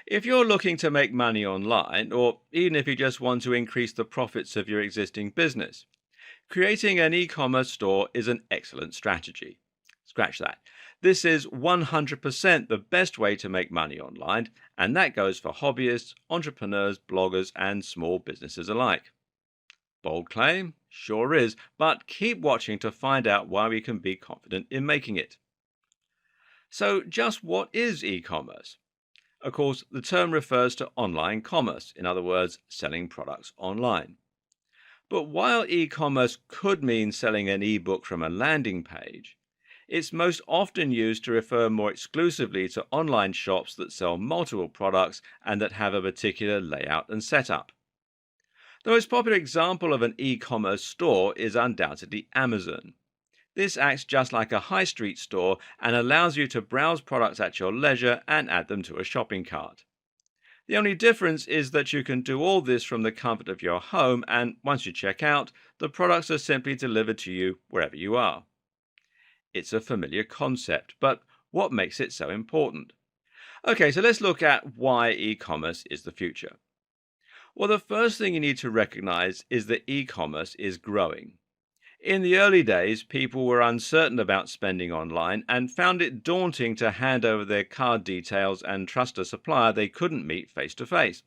If you're looking to make money online, or even if you just want to increase the profits of your existing business, creating an e commerce store is an excellent strategy. Scratch that. This is 100% the best way to make money online, and that goes for hobbyists, entrepreneurs, bloggers, and small businesses alike. Bold claim? Sure is, but keep watching to find out why we can be confident in making it. So, just what is e commerce? Of course, the term refers to online commerce, in other words, selling products online. But while e commerce could mean selling an ebook from a landing page, it's most often used to refer more exclusively to online shops that sell multiple products and that have a particular layout and setup. The most popular example of an e commerce store is undoubtedly Amazon. This acts just like a high street store and allows you to browse products at your leisure and add them to a shopping cart. The only difference is that you can do all this from the comfort of your home, and once you check out, the products are simply delivered to you wherever you are. It's a familiar concept, but what makes it so important? Okay, so let's look at why e commerce is the future. Well, the first thing you need to recognize is that e commerce is growing. In the early days, people were uncertain about spending online and found it daunting to hand over their card details and trust a supplier they couldn't meet face to face.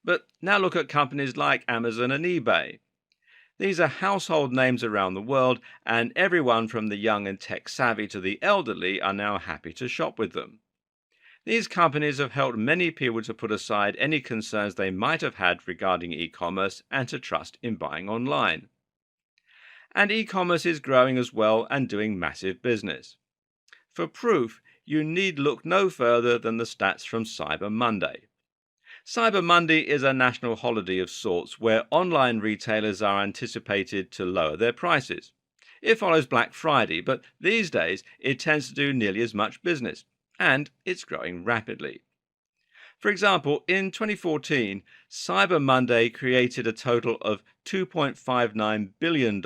But now look at companies like Amazon and eBay. These are household names around the world, and everyone from the young and tech savvy to the elderly are now happy to shop with them. These companies have helped many people to put aside any concerns they might have had regarding e commerce and to trust in buying online. And e commerce is growing as well and doing massive business. For proof, you need look no further than the stats from Cyber Monday. Cyber Monday is a national holiday of sorts where online retailers are anticipated to lower their prices. It follows Black Friday, but these days it tends to do nearly as much business, and it's growing rapidly. For example, in 2014, Cyber Monday created a total of $2.59 billion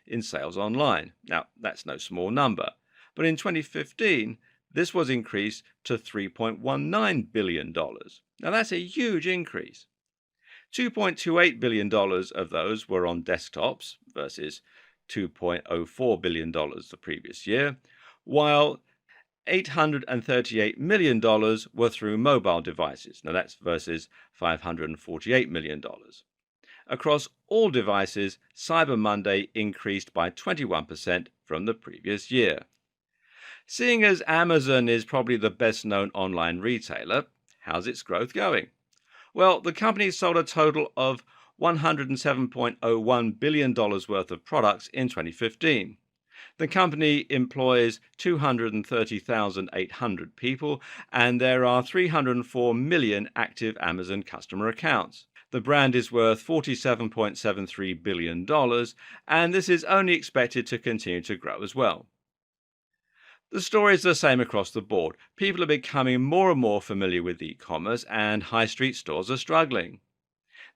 in sales online. Now, that's no small number. But in 2015, this was increased to $3.19 billion. Now, that's a huge increase. $2.28 billion of those were on desktops versus $2.04 billion the previous year, while $838 million were through mobile devices. Now that's versus $548 million. Across all devices, Cyber Monday increased by 21% from the previous year. Seeing as Amazon is probably the best known online retailer, how's its growth going? Well, the company sold a total of $107.01 billion worth of products in 2015. The company employs 230,800 people, and there are 304 million active Amazon customer accounts. The brand is worth $47.73 billion, and this is only expected to continue to grow as well. The story is the same across the board. People are becoming more and more familiar with e commerce, and high street stores are struggling.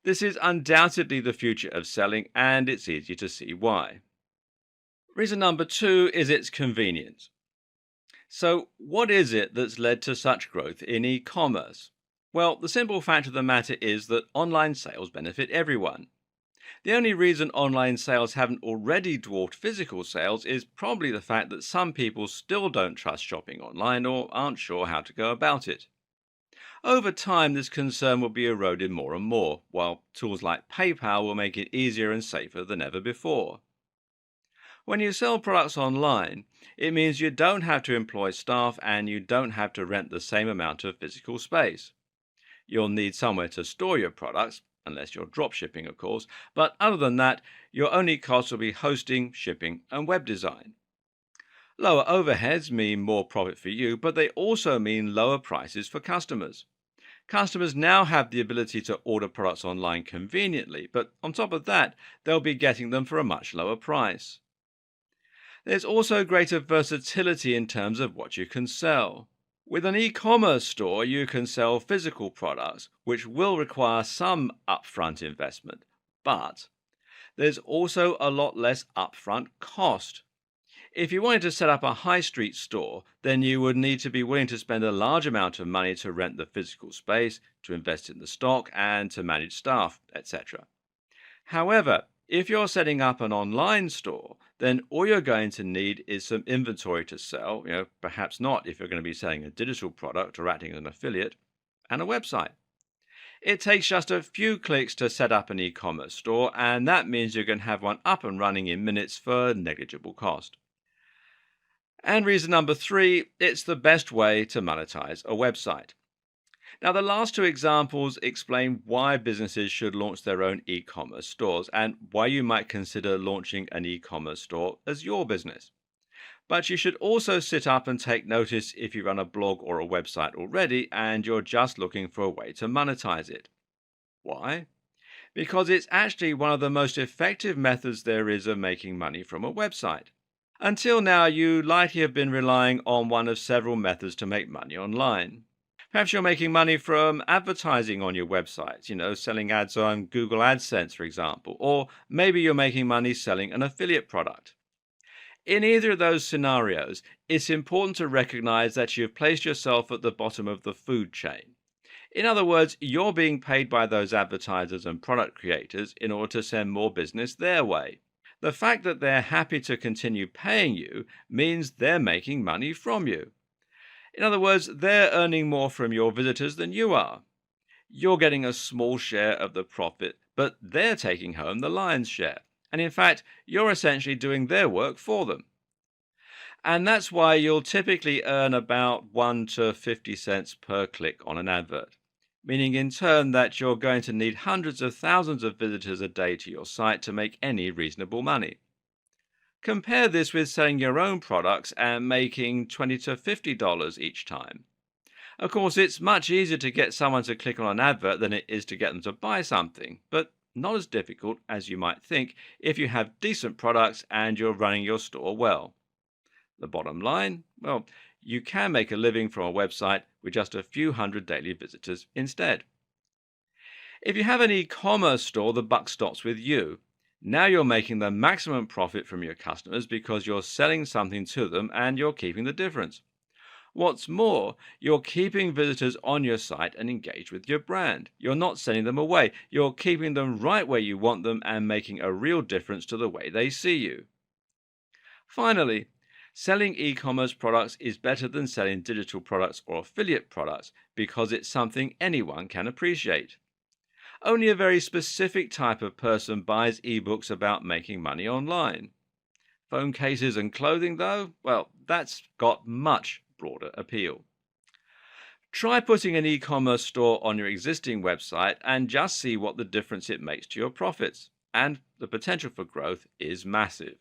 This is undoubtedly the future of selling, and it's easy to see why. Reason number two is its convenience. So, what is it that's led to such growth in e commerce? Well, the simple fact of the matter is that online sales benefit everyone. The only reason online sales haven't already dwarfed physical sales is probably the fact that some people still don't trust shopping online or aren't sure how to go about it. Over time, this concern will be eroded more and more, while tools like PayPal will make it easier and safer than ever before. When you sell products online, it means you don't have to employ staff and you don't have to rent the same amount of physical space. You'll need somewhere to store your products, unless you're drop shipping, of course, but other than that, your only costs will be hosting, shipping, and web design. Lower overheads mean more profit for you, but they also mean lower prices for customers. Customers now have the ability to order products online conveniently, but on top of that, they'll be getting them for a much lower price. There's also greater versatility in terms of what you can sell. With an e-commerce store, you can sell physical products, which will require some upfront investment, but there's also a lot less upfront cost. If you wanted to set up a high street store, then you would need to be willing to spend a large amount of money to rent the physical space, to invest in the stock, and to manage staff, etc. However, if you're setting up an online store, then all you're going to need is some inventory to sell, perhaps not if you're going to be selling a digital product or acting as an affiliate, and a website. It takes just a few clicks to set up an e-commerce store, and that means you can have one up and running in minutes for negligible cost. And reason number three, it's the best way to monetize a website. Now, the last two examples explain why businesses should launch their own e commerce stores and why you might consider launching an e commerce store as your business. But you should also sit up and take notice if you run a blog or a website already and you're just looking for a way to monetize it. Why? Because it's actually one of the most effective methods there is of making money from a website. Until now, you likely have been relying on one of several methods to make money online. Perhaps you're making money from advertising on your website, selling ads on Google AdSense, for example, or maybe you're making money selling an affiliate product. In either of those scenarios, it's important to recognize that you've placed yourself at the bottom of the food chain. In other words, you're being paid by those advertisers and product creators in order to send more business their way. The fact that they're happy to continue paying you means they're making money from you. In other words, they're earning more from your visitors than you are. You're getting a small share of the profit, but they're taking home the lion's share. And in fact, you're essentially doing their work for them. And that's why you'll typically earn about 1 to 50 cents per click on an advert, meaning in turn that you're going to need hundreds of thousands of visitors a day to your site to make any reasonable money. Compare this with selling your own products and making $20 to $50 each time. Of course, it's much easier to get someone to click on an advert than it is to get them to buy something, but not as difficult as you might think if you have decent products and you're running your store well. The bottom line? Well, you can make a living from a website with just a few hundred daily visitors instead. If you have an e-commerce store, the buck stops with you. Now you're making the maximum profit from your customers because you're selling something to them and you're keeping the difference. What's more, you're keeping visitors on your site and engaged with your brand. You're not sending them away. You're keeping them right where you want them and making a real difference to the way they see you. Finally, selling e-commerce products is better than selling digital products or affiliate products because it's something anyone can appreciate. Only a very specific type of person buys ebooks about making money online. Phone cases and clothing, though, well, that's got much broader appeal. Try putting an e-commerce store on your existing website and just see what the difference it makes to your profits. And the potential for growth is massive.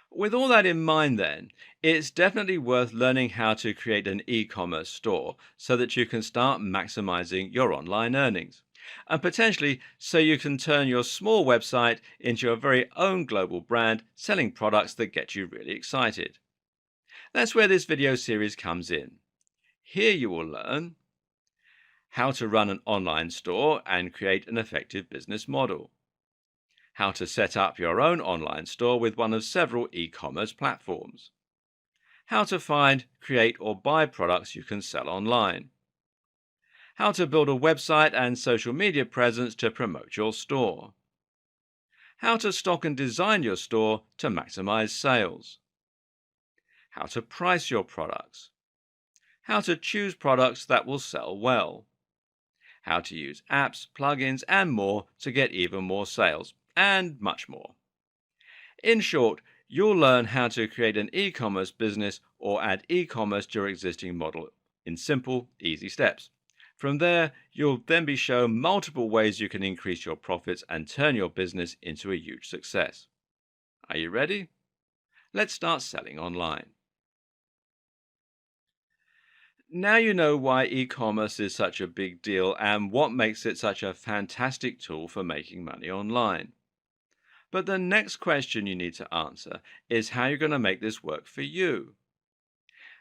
With all that in mind, then, it's definitely worth learning how to create an e-commerce store so that you can start maximizing your online earnings. And potentially so you can turn your small website into your very own global brand selling products that get you really excited. That's where this video series comes in. Here you will learn how to run an online store and create an effective business model, how to set up your own online store with one of several e-commerce platforms, how to find, create, or buy products you can sell online, how to build a website and social media presence to promote your store, how to stock and design your store to maximize sales, how to price your products, how to choose products that will sell well, how to use apps, plugins, and more to get even more sales, and much more. In short, you'll learn how to create an e-commerce business or add e-commerce to your existing model in simple, easy steps. From there, you'll then be shown multiple ways you can increase your profits and turn your business into a huge success. Are you ready? Let's start selling online. Now you know why e-commerce is such a big deal and what makes it such a fantastic tool for making money online. But the next question you need to answer is how you're going to make this work for you.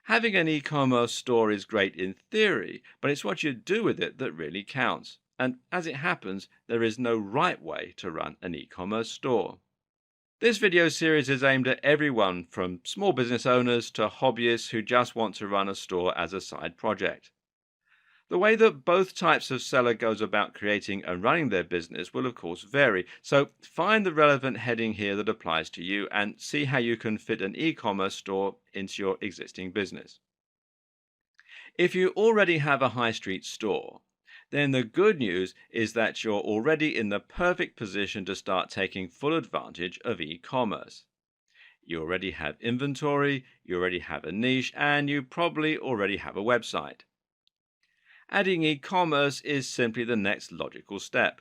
Having an e-commerce store is great in theory, but it's what you do with it that really counts. And as it happens, there is no right way to run an e-commerce store. This video series is aimed at everyone from small business owners to hobbyists who just want to run a store as a side project. The way that both types of seller goes about creating and running their business will of course vary, so find the relevant heading here that applies to you and see how you can fit an e-commerce store into your existing business. If you already have a high street store, then the good news is that you're already in the perfect position to start taking full advantage of e-commerce. You already have inventory, you already have a niche, and you probably already have a website. Adding e-commerce is simply the next logical step.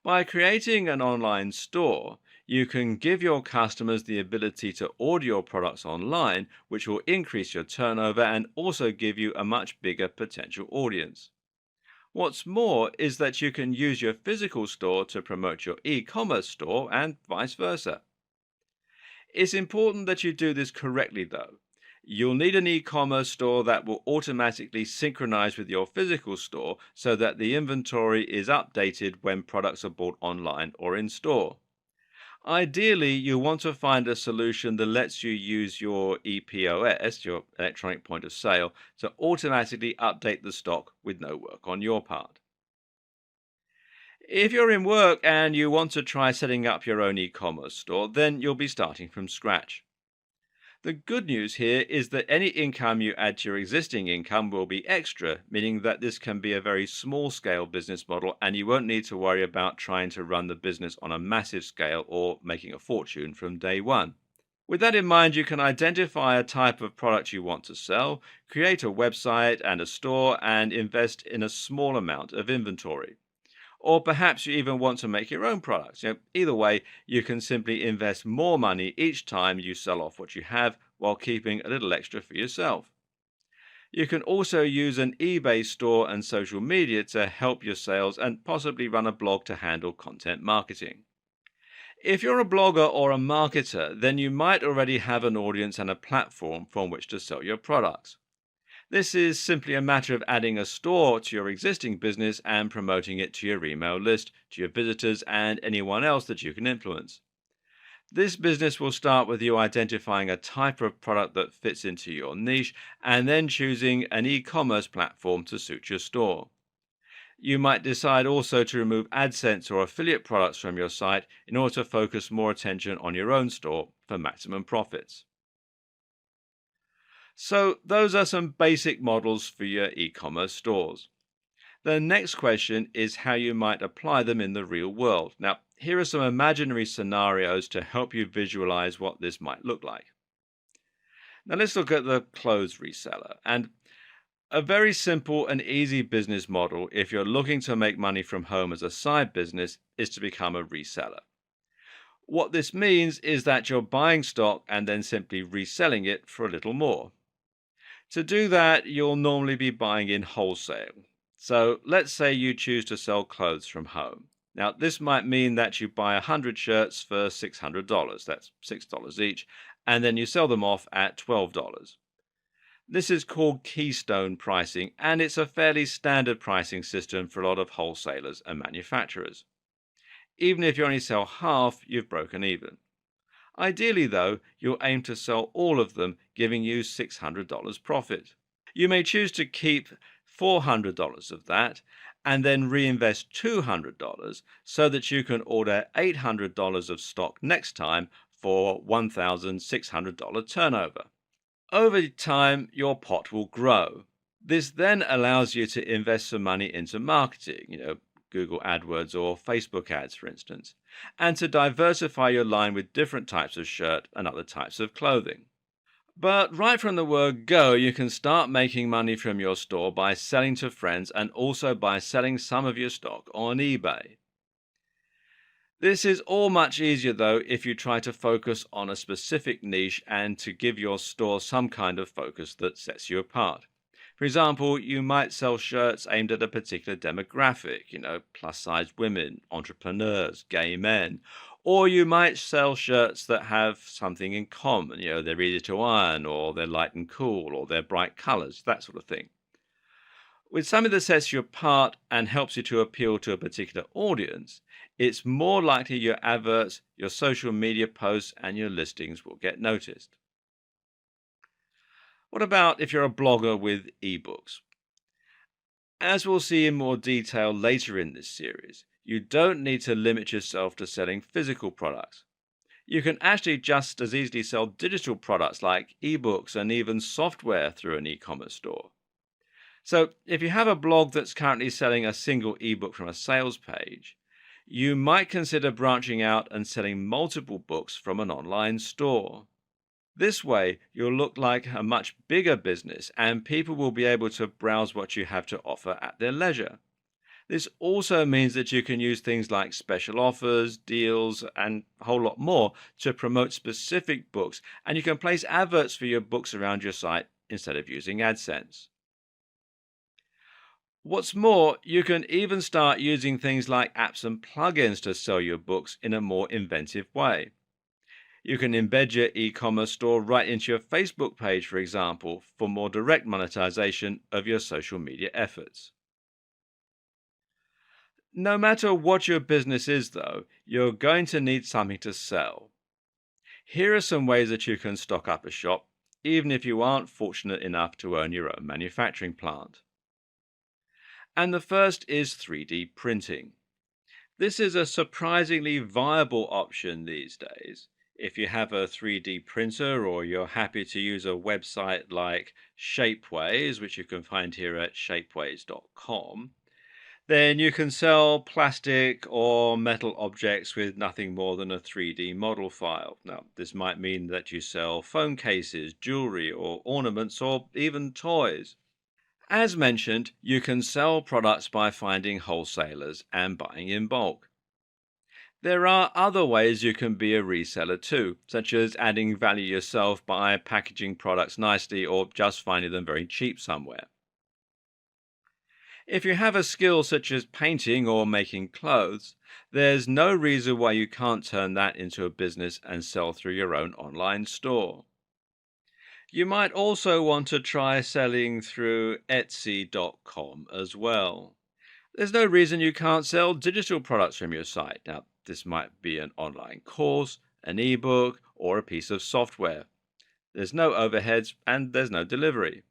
By creating an online store, you can give your customers the ability to order your products online, which will increase your turnover and also give you a much bigger potential audience. What's more is that you can use your physical store to promote your e-commerce store and vice versa. It's important that you do this correctly though. You'll need an e-commerce store that will automatically synchronize with your physical store so that the inventory is updated when products are bought online or in store. Ideally, you want to find a solution that lets you use your EPOS, your electronic point of sale, to automatically update the stock with no work on your part. If you're in work and you want to try setting up your own e-commerce store, then you'll be starting from scratch. The good news here is that any income you add to your existing income will be extra, meaning that this can be a very small scale business model and you won't need to worry about trying to run the business on a massive scale or making a fortune from day one. With that in mind, you can identify a type of product you want to sell, create a website and a store, and invest in a small amount of inventory. Or perhaps you even want to make your own products. Either way, you can simply invest more money each time you sell off what you have while keeping a little extra for yourself. You can also use an eBay store and social media to help your sales and possibly run a blog to handle content marketing. If you're a blogger or a marketer, then you might already have an audience and a platform from which to sell your products. This is simply a matter of adding a store to your existing business and promoting it to your email list, to your visitors, and anyone else that you can influence. This business will start with you identifying a type of product that fits into your niche and then choosing an e-commerce platform to suit your store. You might decide also to remove AdSense or affiliate products from your site in order to focus more attention on your own store for maximum profits. So those are some basic models for your e-commerce stores. The next question is how you might apply them in the real world. Now, here are some imaginary scenarios to help you visualize what this might look like. Now let's look at the clothes reseller. And a very simple and easy business model if you're looking to make money from home as a side business is to become a reseller. What this means is that you're buying stock and then simply reselling it for a little more. To do that, you'll normally be buying in wholesale. So let's say you choose to sell clothes from home. Now, this might mean that you buy 100 shirts for $600, that's $6 each, and then you sell them off at $12. This is called keystone pricing, and it's a fairly standard pricing system for a lot of wholesalers and manufacturers. Even if you only sell half, you've broken even. Ideally, though, you'll aim to sell all of them, giving you $600 profit. You may choose to keep $400 of that and then reinvest $200 so that you can order $800 of stock next time for $1,600 turnover. Over time, your pot will grow. This then allows you to invest some money into marketing, Google AdWords or Facebook ads, for instance, and to diversify your line with different types of shirt and other types of clothing. But right from the word go, you can start making money from your store by selling to friends and also by selling some of your stock on eBay. This is all much easier though if you try to focus on a specific niche and to give your store some kind of focus that sets you apart. For example, you might sell shirts aimed at a particular demographic, plus-size women, entrepreneurs, gay men. Or you might sell shirts that have something in common, they're easy to iron, or they're light and cool, or they're bright colors, that sort of thing. With something that sets you apart and helps you to appeal to a particular audience, it's more likely your adverts, your social media posts, and your listings will get noticed. What about if you're a blogger with ebooks? As we'll see in more detail later in this series, you don't need to limit yourself to selling physical products. You can actually just as easily sell digital products like ebooks and even software through an e commerce store. So, if you have a blog that's currently selling a single ebook from a sales page, you might consider branching out and selling multiple books from an online store. This way, you'll look like a much bigger business and people will be able to browse what you have to offer at their leisure. This also means that you can use things like special offers, deals, and a whole lot more to promote specific books, and you can place adverts for your books around your site instead of using AdSense. What's more, you can even start using things like apps and plugins to sell your books in a more inventive way. You can embed your e commerce store right into your Facebook page, for example, for more direct monetization of your social media efforts. No matter what your business is, though, you're going to need something to sell. Here are some ways that you can stock up a shop, even if you aren't fortunate enough to own your own manufacturing plant. And the first is 3D printing. This is a surprisingly viable option these days. If you have a 3D printer or you're happy to use a website like Shapeways, which you can find here at shapeways.com, then you can sell plastic or metal objects with nothing more than a 3D model file. Now, this might mean that you sell phone cases, jewelry, or ornaments, or even toys. As mentioned, you can sell products by finding wholesalers and buying in bulk. There are other ways you can be a reseller too, such as adding value yourself by packaging products nicely or just finding them very cheap somewhere. If you have a skill such as painting or making clothes, there's no reason why you can't turn that into a business and sell through your own online store. You might also want to try selling through Etsy.com as well. There's no reason you can't sell digital products from your site. Now, this might be an online course, an ebook, or a piece of software. There's no overheads and there's no delivery.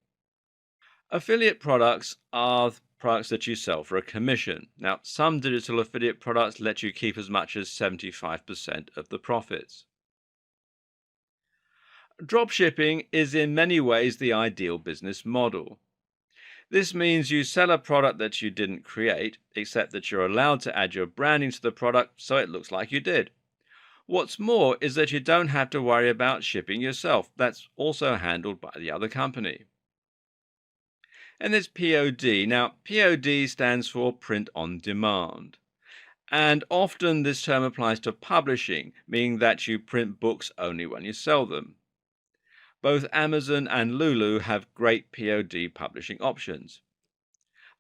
Affiliate products are products that you sell for a commission. Now, some digital affiliate products let you keep as much as 75% of the profits. Dropshipping is in many ways the ideal business model. This means you sell a product that you didn't create, except that you're allowed to add your branding to the product so it looks like you did. What's more is that you don't have to worry about shipping yourself. That's also handled by the other company. And there's POD. Now, POD stands for print on demand. And often this term applies to publishing, meaning that you print books only when you sell them. Both Amazon and Lulu have great POD publishing options.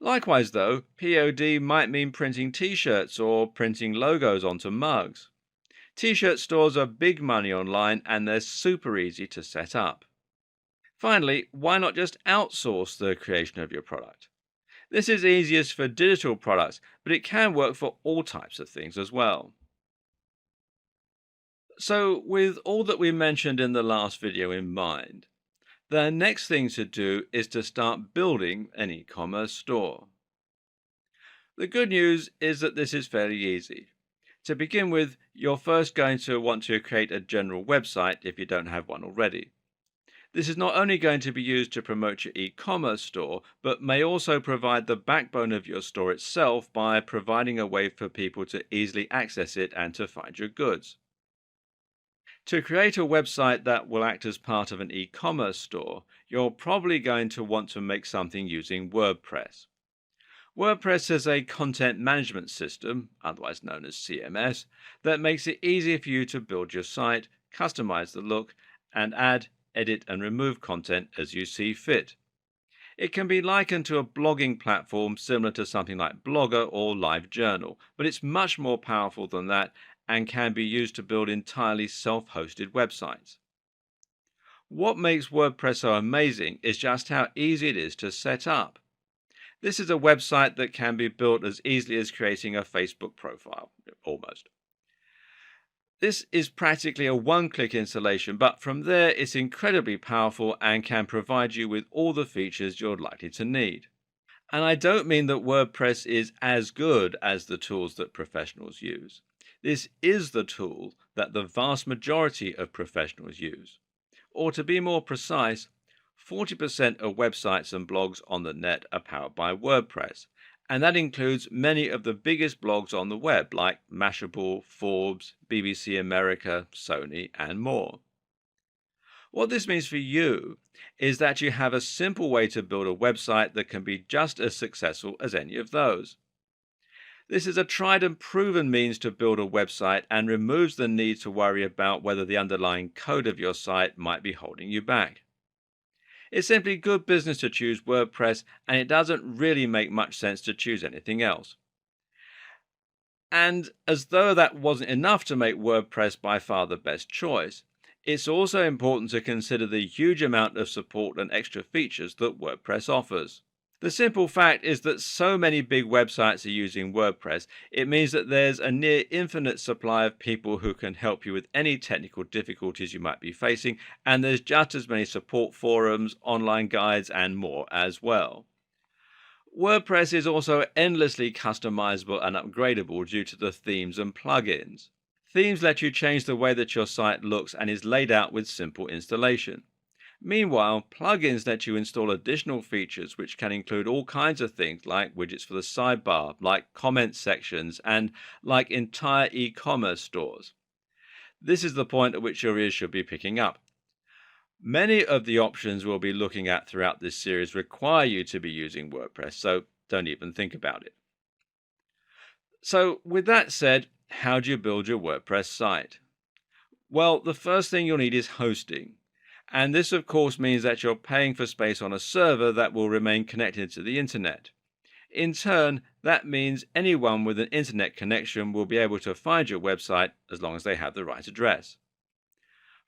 Likewise, though, POD might mean printing t shirts or printing logos onto mugs. T shirt stores are big money online and they're super easy to set up. Finally, why not just outsource the creation of your product? This is easiest for digital products, but it can work for all types of things as well. So, with all that we mentioned in the last video in mind, the next thing to do is to start building an e commerce store. The good news is that this is fairly easy. To begin with, you're first going to want to create a general website if you don't have one already. This is not only going to be used to promote your e commerce store, but may also provide the backbone of your store itself by providing a way for people to easily access it and to find your goods. To create a website that will act as part of an e commerce store, you're probably going to want to make something using WordPress. WordPress is a content management system, otherwise known as CMS, that makes it easy for you to build your site, customize the look, and add, edit, and remove content as you see fit. It can be likened to a blogging platform similar to something like Blogger or LiveJournal, but it's much more powerful than that and can be used to build entirely self-hosted websites. What makes WordPress so amazing is just how easy it is to set up. This is a website that can be built as easily as creating a Facebook profile, almost. This is practically a one-click installation, but from there it's incredibly powerful and can provide you with all the features you're likely to need. And I don't mean that WordPress is as good as the tools that professionals use. This is the tool that the vast majority of professionals use. Or to be more precise, 40% of websites and blogs on the net are powered by WordPress. And that includes many of the biggest blogs on the web, like Mashable, Forbes, BBC America, Sony, and more. What this means for you is that you have a simple way to build a website that can be just as successful as any of those. This is a tried and proven means to build a website and removes the need to worry about whether the underlying code of your site might be holding you back. It's simply good business to choose WordPress, and it doesn't really make much sense to choose anything else. And as though that wasn't enough to make WordPress by far the best choice, it's also important to consider the huge amount of support and extra features that WordPress offers. The simple fact is that so many big websites are using WordPress, it means that there's a near infinite supply of people who can help you with any technical difficulties you might be facing, and there's just as many support forums, online guides, and more as well. WordPress is also endlessly customizable and upgradable due to the themes and plugins. Themes let you change the way that your site looks and is laid out with simple installation. Meanwhile, plugins let you install additional features which can include all kinds of things like widgets for the sidebar, like comment sections, and like entire e-commerce stores. This is the point at which your ears should be picking up. Many of the options we'll be looking at throughout this series require you to be using WordPress, so don't even think about it. So, with that said, how do you build your WordPress site? Well, the first thing you'll need is hosting. And this, of course, means that you're paying for space on a server that will remain connected to the internet. In turn, that means anyone with an internet connection will be able to find your website as long as they have the right address.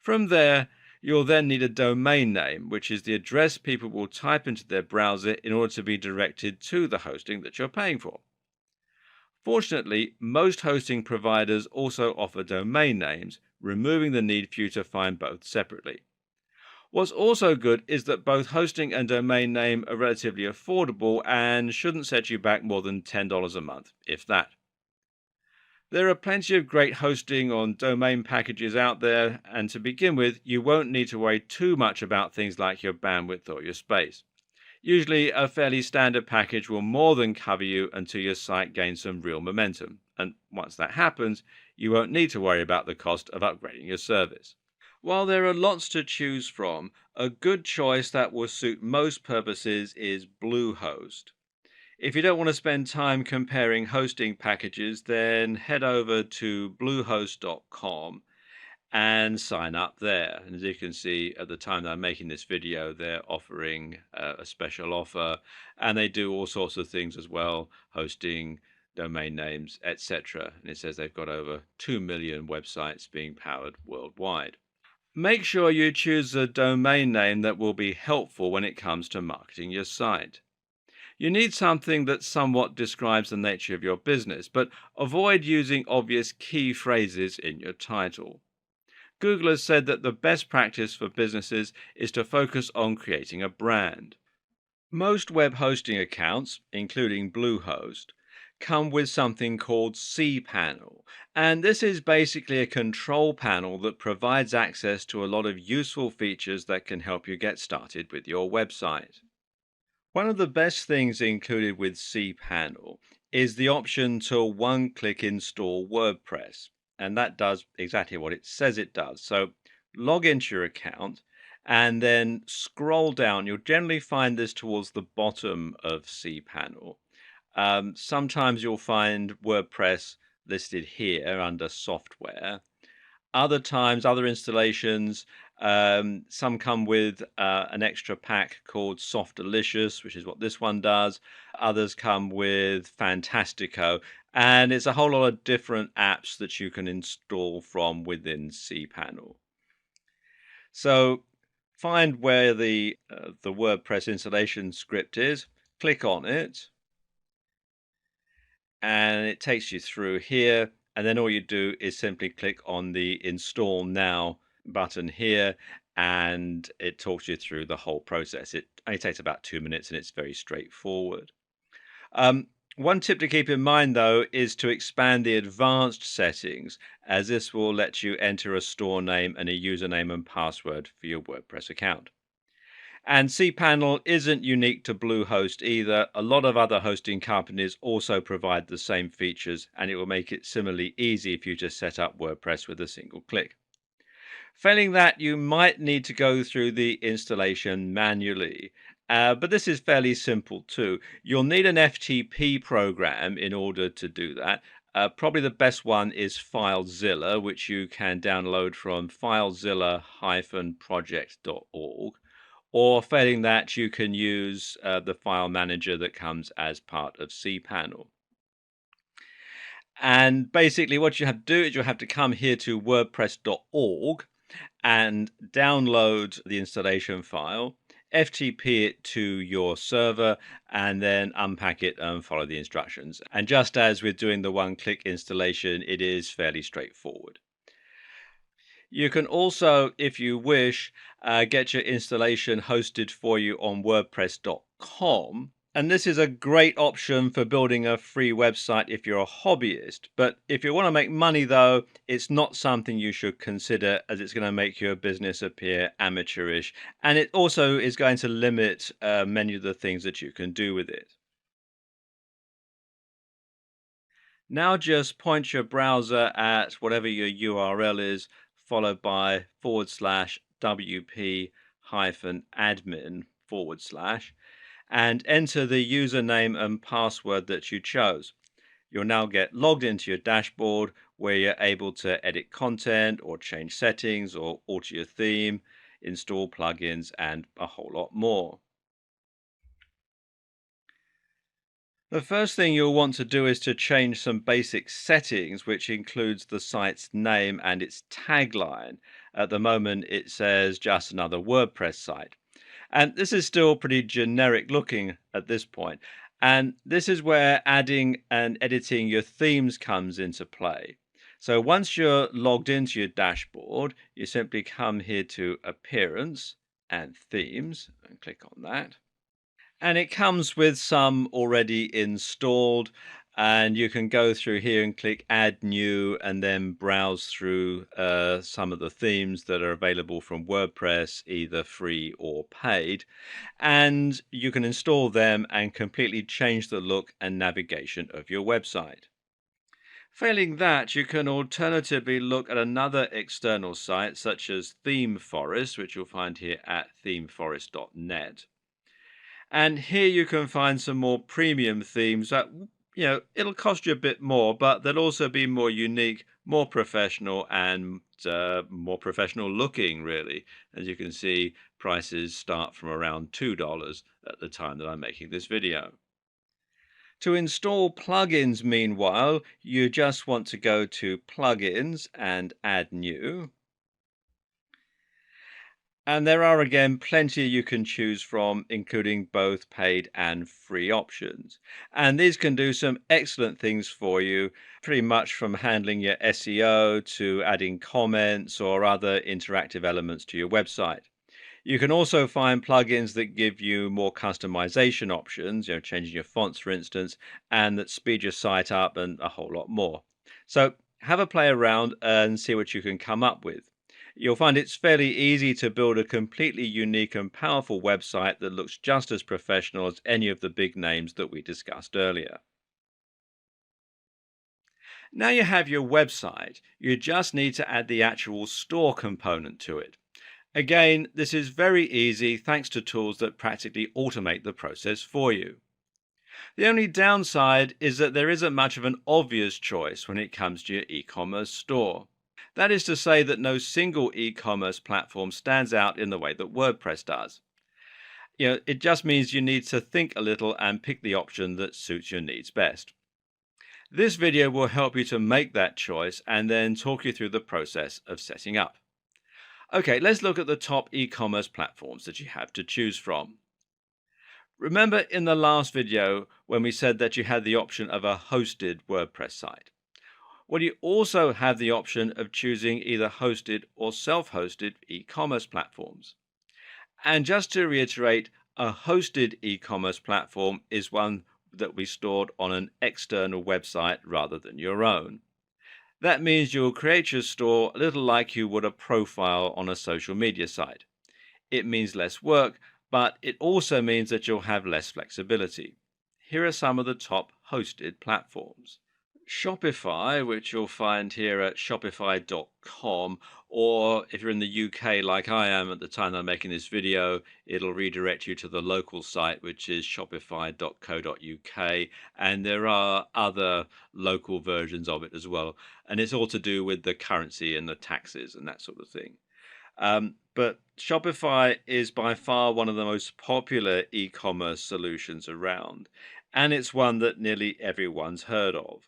From there, you'll then need a domain name, which is the address people will type into their browser in order to be directed to the hosting that you're paying for. Fortunately, most hosting providers also offer domain names, removing the need for you to find both separately. What's also good is that both hosting and domain name are relatively affordable and shouldn't set you back more than $10 a month, if that. There are plenty of great hosting on domain packages out there, and to begin with, you won't need to worry too much about things like your bandwidth or your space. Usually, a fairly standard package will more than cover you until your site gains some real momentum, and once that happens, you won't need to worry about the cost of upgrading your service. While there are lots to choose from, a good choice that will suit most purposes is Bluehost. If you don't want to spend time comparing hosting packages, then head over to bluehost.com and sign up there. And as you can see, at the time that I'm making this video, they're offering a special offer, and they do all sorts of things as well, hosting, domain names, etc. And it says they've got over 2 million websites being powered worldwide. Make sure you choose a domain name that will be helpful when it comes to marketing your site. You need something that somewhat describes the nature of your business, but avoid using obvious key phrases in your title. Google has said that the best practice for businesses is to focus on creating a brand. Most web hosting accounts, including Bluehost, come with something called cPanel, and this is basically a control panel that provides access to a lot of useful features that can help you get started with your website. One of the best things included with cPanel is the option to one-click install WordPress, and that does exactly what it says it does. So log into your account and then scroll down. You'll generally find this towards the bottom of cPanel. Sometimes you'll find WordPress listed here under software. Other times, other installations, some come with an extra pack called Softalicious, which is what this one does. Others come with Fantastico, and it's a whole lot of different apps that you can install from within cPanel. So find where the WordPress installation script is, click on it, and it takes you through here. And then all you do is simply click on the Install Now button here, and it talks you through the whole process. It only takes about 2 minutes, and it's very straightforward. Um, One tip to keep in mind, though, is to expand the advanced settings, as this will let you enter a store name and a username and password for your WordPress account. And cPanel isn't unique to Bluehost either. A lot of other hosting companies also provide the same features, and it will make it similarly easy for you to set up WordPress with a single click. Failing that, you might need to go through the installation manually. But this is fairly simple too. You'll need an FTP program in order to do that. Probably the best one is FileZilla, which you can download from filezilla-project.org. Or failing that, you can use the file manager that comes as part of cPanel. And basically, what you have to do is you have to come here to wordpress.org and download the installation file, FTP it to your server, and then unpack it and follow the instructions. And just as with doing the one-click installation, it is fairly straightforward. You can also, if you wish, get your installation hosted for you on WordPress.com. And this is a great option for building a free website if you're a hobbyist. But if you want to make money, though, it's not something you should consider, as it's going to make your business appear amateurish. And it also is going to limit many of the things that you can do with it. Now just point your browser at whatever your URL is, followed by /wp-admin/ and enter the username and password that you chose. You'll now get logged into your dashboard where you're able to edit content or change settings or alter your theme, install plugins, and a whole lot more. The first thing you'll want to do is to change some basic settings, which includes the site's name and its tagline. At the moment, it says just another WordPress site. And this is still pretty generic looking at this point. And this is where adding and editing your themes comes into play. So once you're logged into your dashboard, you simply come here to Appearance and Themes and click on that. And it comes with some already installed, and you can go through here and click Add New and then browse through some of the themes that are available from WordPress, either free or paid. And you can install them and completely change the look and navigation of your website. Failing that, you can alternatively look at another external site such as ThemeForest, which you'll find here at themeforest.net. And here you can find some more premium themes that, it'll cost you a bit more, but they'll also be more unique, more professional, and more professional looking, really. As you can see, prices start from around $2 at the time that I'm making this video. To install plugins, meanwhile, you just want to go to Plugins and Add New. And there are again plenty you can choose from, including both paid and free options. And these can do some excellent things for you, pretty much from handling your SEO to adding comments or other interactive elements to your website. You can also find plugins that give you more customization options, changing your fonts, for instance, and that speed your site up and a whole lot more. So have a play around and see what you can come up with. You'll find it's fairly easy to build a completely unique and powerful website that looks just as professional as any of the big names that we discussed earlier. Now you have your website, you just need to add the actual store component to it. Again, this is very easy thanks to tools that practically automate the process for you. The only downside is that there isn't much of an obvious choice when it comes to your e-commerce store. That is to say that no single e-commerce platform stands out in the way that WordPress does. It just means you need to think a little and pick the option that suits your needs best. This video will help you to make that choice and then talk you through the process of setting up. Okay, let's look at the top e-commerce platforms that you have to choose from. Remember in the last video when we said that you had the option of a hosted WordPress site? Well, you also have the option of choosing either hosted or self-hosted e-commerce platforms. And just to reiterate, a hosted e-commerce platform is one that we stored on an external website rather than your own. That means you'll create your store a little like you would a profile on a social media site. It means less work, but it also means that you'll have less flexibility. Here are some of the top hosted platforms. Shopify, which you'll find here at shopify.com, or if you're in the UK like I am at the time I'm making this video, it'll redirect you to the local site, which is shopify.co.uk, and there are other local versions of it as well, and it's all to do with the currency and the taxes and that sort of thing. But Shopify is by far one of the most popular e-commerce solutions around, and it's one that nearly everyone's heard of.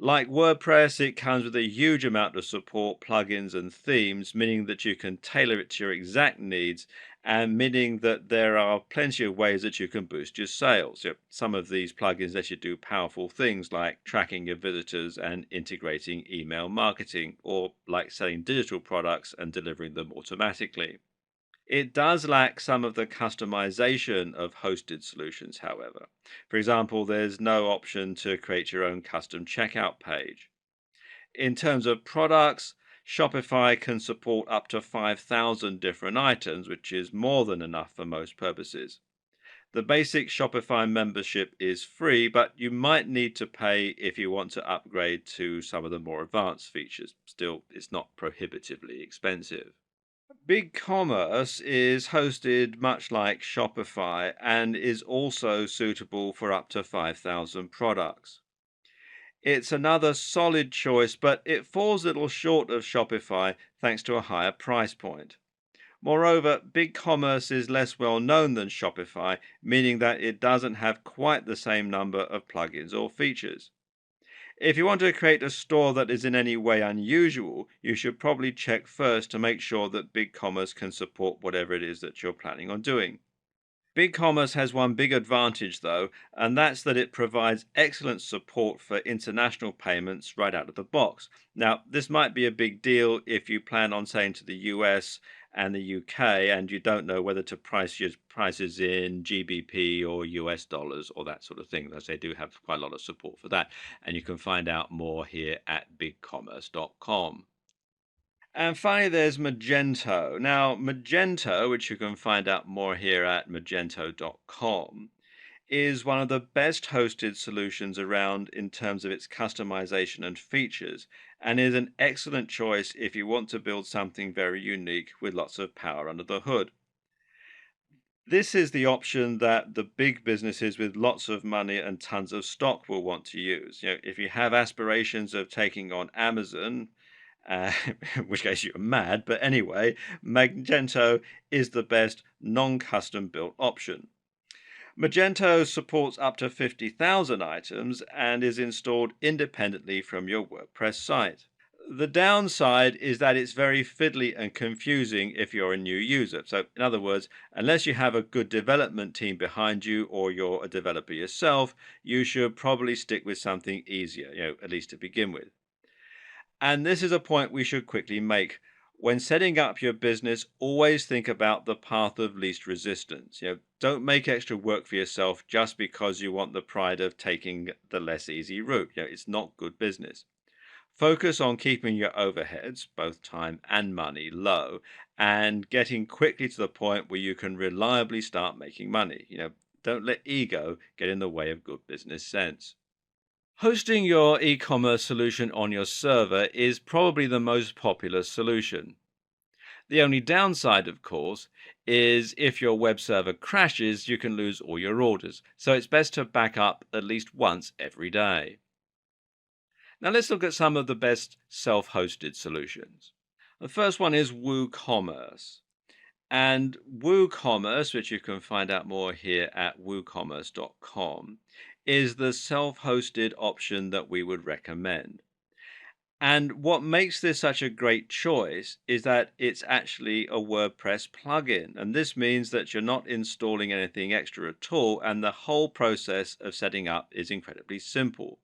Like WordPress, it comes with a huge amount of support, plugins, and themes, meaning that you can tailor it to your exact needs, and meaning that there are plenty of ways that you can boost your sales. Some of these plugins let you do powerful things like tracking your visitors and integrating email marketing, or like selling digital products and delivering them automatically. It does lack some of the customization of hosted solutions, however. For example, there's no option to create your own custom checkout page. In terms of products, Shopify can support up to 5,000 different items, which is more than enough for most purposes. The basic Shopify membership is free, but you might need to pay if you want to upgrade to some of the more advanced features. Still, it's not prohibitively expensive. BigCommerce is hosted much like Shopify and is also suitable for up to 5,000 products. It's another solid choice, but it falls a little short of Shopify thanks to a higher price point. Moreover, BigCommerce is less well known than Shopify, meaning that it doesn't have quite the same number of plugins or features. If you want to create a store that is in any way unusual, you should probably check first to make sure that BigCommerce can support whatever it is that you're planning on doing. BigCommerce has one big advantage though, and that's that it provides excellent support for international payments right out of the box. Now, this might be a big deal if you plan on saying to the US and the UK and you don't know whether to price your prices in GBP or US dollars or that sort of thing, as they do have quite a lot of support for that. And you can find out more here at bigcommerce.com. And finally, there's Magento. Now, Magento, which you can find out more here at magento.com, is one of the best hosted solutions around in terms of its customization and features, and is an excellent choice if you want to build something very unique with lots of power under the hood. This is the option that the big businesses with lots of money and tons of stock will want to use. If you have aspirations of taking on Amazon, uh, in which case you're mad, but anyway, Magento is the best non-custom built option. Magento supports up to 50,000 items and is installed independently from your WordPress site. The downside is that it's very fiddly and confusing if you're a new user. So, in other words, unless you have a good development team behind you or you're a developer yourself, you should probably stick with something easier, at least to begin with. And this is a point we should quickly make. When setting up your business, always think about the path of least resistance. Don't make extra work for yourself just because you want the pride of taking the less easy route. It's not good business. Focus on keeping your overheads, both time and money, low and getting quickly to the point where you can reliably start making money. Don't let ego get in the way of good business sense. Hosting your e-commerce solution on your server is probably the most popular solution. The only downside, of course, is if your web server crashes, you can lose all your orders. So it's best to back up at least once every day. Now let's look at some of the best self-hosted solutions. The first one is WooCommerce. And WooCommerce, which you can find out more here at woocommerce.com, is the self-hosted option that we would recommend. And what makes this such a great choice is that it's actually a WordPress plugin. And this means that you're not installing anything extra at all. And the whole process of setting up is incredibly simple.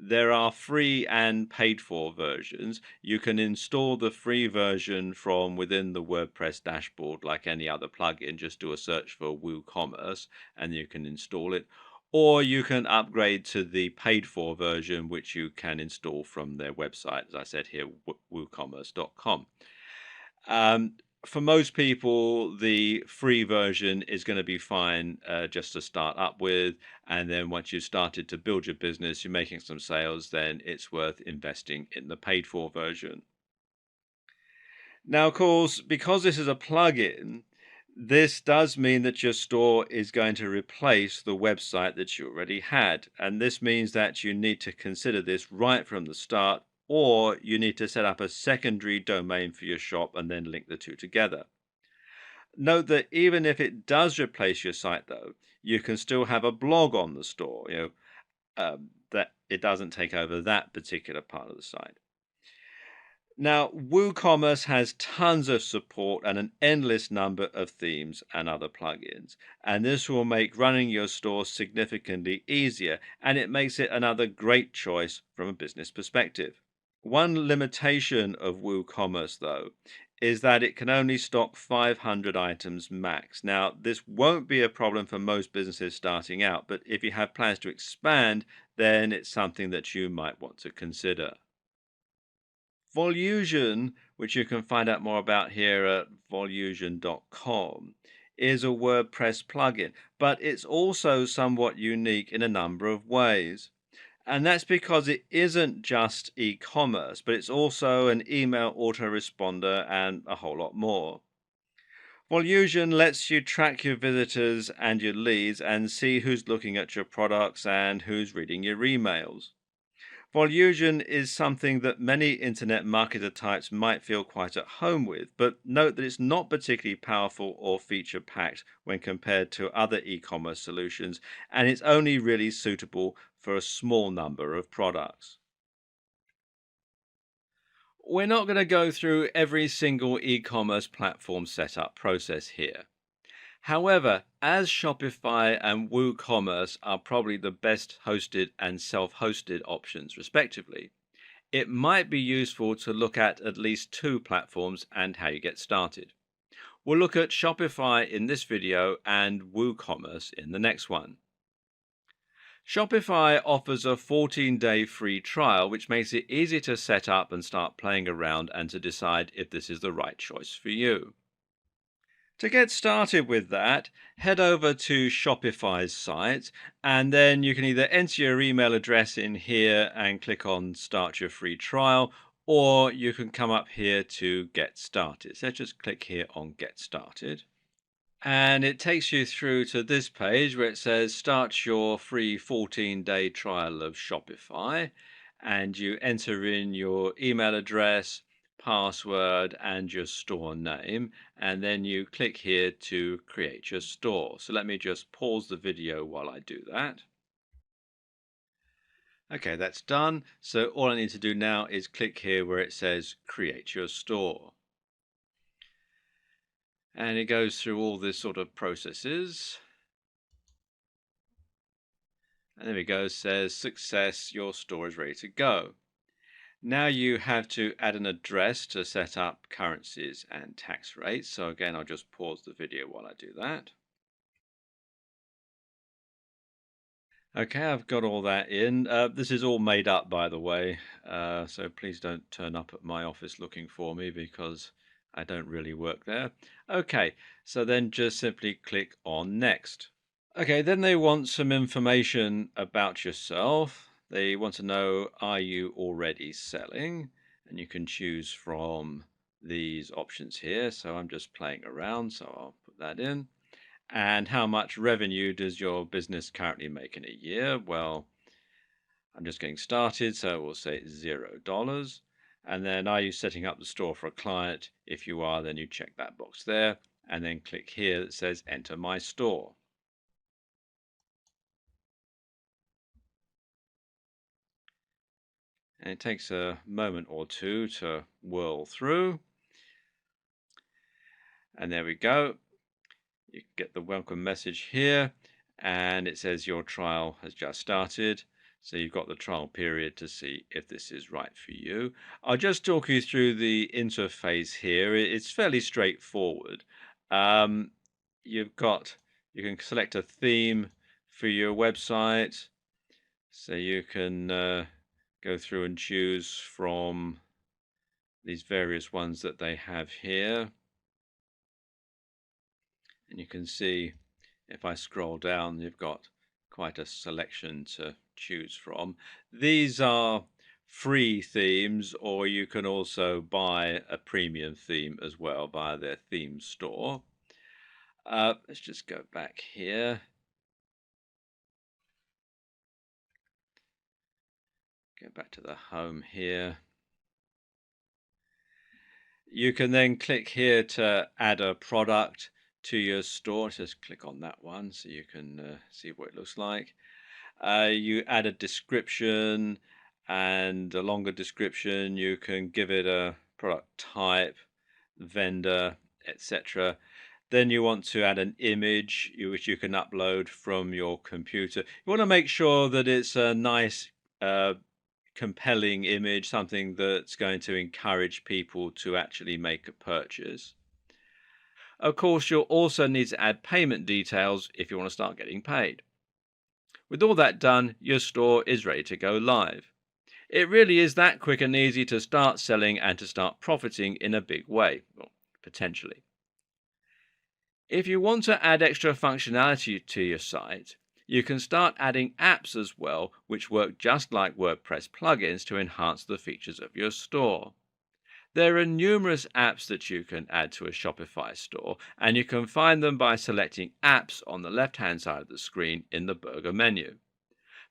There are free and paid for versions. You can install the free version from within the WordPress dashboard like any other plugin. Just do a search for WooCommerce and you can install it. Or you can upgrade to the paid for version, which you can install from their website, as I said here, woocommerce.com. Um, for most people, the free version is going to be fine just to start up with. And then once you've started to build your business, you're making some sales, then it's worth investing in the paid for version. Now, of course, because this is a plugin, this does mean that your store is going to replace the website that you already had. And this means that you need to consider this right from the start, or you need to set up a secondary domain for your shop and then link the two together. Note that even if it does replace your site, though, you can still have a blog on the store, that it doesn't take over that particular part of the site. Now, WooCommerce has tons of support and an endless number of themes and other plugins. And this will make running your store significantly easier, and it makes it another great choice from a business perspective. One limitation of WooCommerce, though, is that it can only stock 500 items max. Now, this won't be a problem for most businesses starting out, but if you have plans to expand, then it's something that you might want to consider. Volusion, which you can find out more about here at volusion.com, is a WordPress plugin, but it's also somewhat unique in a number of ways. And that's because it isn't just e-commerce, but it's also an email autoresponder and a whole lot more. Volusion lets you track your visitors and your leads and see who's looking at your products and who's reading your emails. Volusion is something that many internet marketer types might feel quite at home with, but note that it's not particularly powerful or feature packed when compared to other e commerce solutions, and it's only really suitable for a small number of products. We're not going to go through every single e commerce platform setup process here. However, as Shopify and WooCommerce are probably the best hosted and self hosted options, respectively, it might be useful to look at least two platforms and how you get started. We'll look at Shopify in this video and WooCommerce in the next one. Shopify offers a 14-day free trial, which makes it easy to set up and start playing around and to decide if this is the right choice for you. To get started with that, head over to Shopify's site, and then you can either enter your email address in here and click on Start Your Free Trial, or you can come up here to Get Started. So just click here on Get Started. And it takes you through to this page where it says Start Your Free 14-day trial of Shopify, and you enter in your email address, password, and your store name, and then you click here to create your store. So let me just pause the video while I do that. Okay, that's done. So all I need to do now is click here where it says create your store. And it goes through all this sort of processes. And there we go, says success, your store is ready to go. Now you have to add an address to set up currencies and tax rates. So again, I'll just pause the video while I do that. Okay, I've got all that in. This is all made up, by the way. So please don't turn up at my office looking for me because I don't really work there. Okay, so then just simply click on Next. Okay, then they want some information about yourself. They want to know, are you already selling? And you can choose from these options here. So I'm just playing around, so I'll put that in. And how much revenue does your business currently make in a year? Well, I'm just getting started, so we'll say $0. And then, are you setting up the store for a client? If you are, then you check that box there, and then click here that says Enter My Store. And it takes a moment or two to whirl through. And there we go. You get the welcome message here, and it says your trial has just started. So you've got the trial period to see if this is right for you. I'll just talk you through the interface here. It's fairly straightforward. Um, you've got, you can select a theme for your website. So you can go through and choose from these various ones that they have here. And you can see if I scroll down, you've got quite a selection to choose from. These are free themes, or you can also buy a premium theme as well via their theme store. Let's just go back here. Go back to the home here. You can then click here to add a product to your store. Just click on that one so you can see what it looks like. You add a description and a longer description. You can give it a product type, vendor, etc. Then you want to add an image which you can upload from your computer. You want to make sure that it's a nice, compelling image, something that's going to encourage people to actually make a purchase. Of course, you'll also need to add payment details if you want to start getting paid. With all that done, your store is ready to go live. It really is that quick and easy to start selling and to start profiting in a big way, well, potentially. If you want to add extra functionality to your site, you can start adding apps as well, which work just like WordPress plugins to enhance the features of your store. There are numerous apps that you can add to a Shopify store, and you can find them by selecting Apps on the left-hand side of the screen in the burger menu.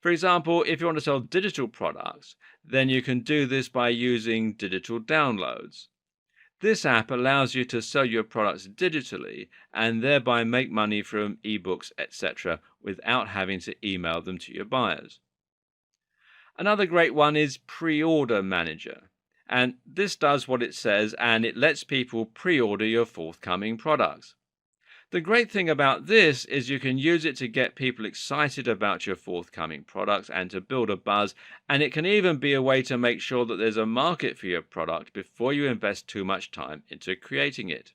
For example, if you want to sell digital products, then you can do this by using digital downloads. This app allows you to sell your products digitally and thereby make money from ebooks, etc., without having to email them to your buyers. Another great one is Pre-Order Manager. And this does what it says, and it lets people pre-order your forthcoming products. The great thing about this is you can use it to get people excited about your forthcoming products and to build a buzz, and it can even be a way to make sure that there's a market for your product before you invest too much time into creating it.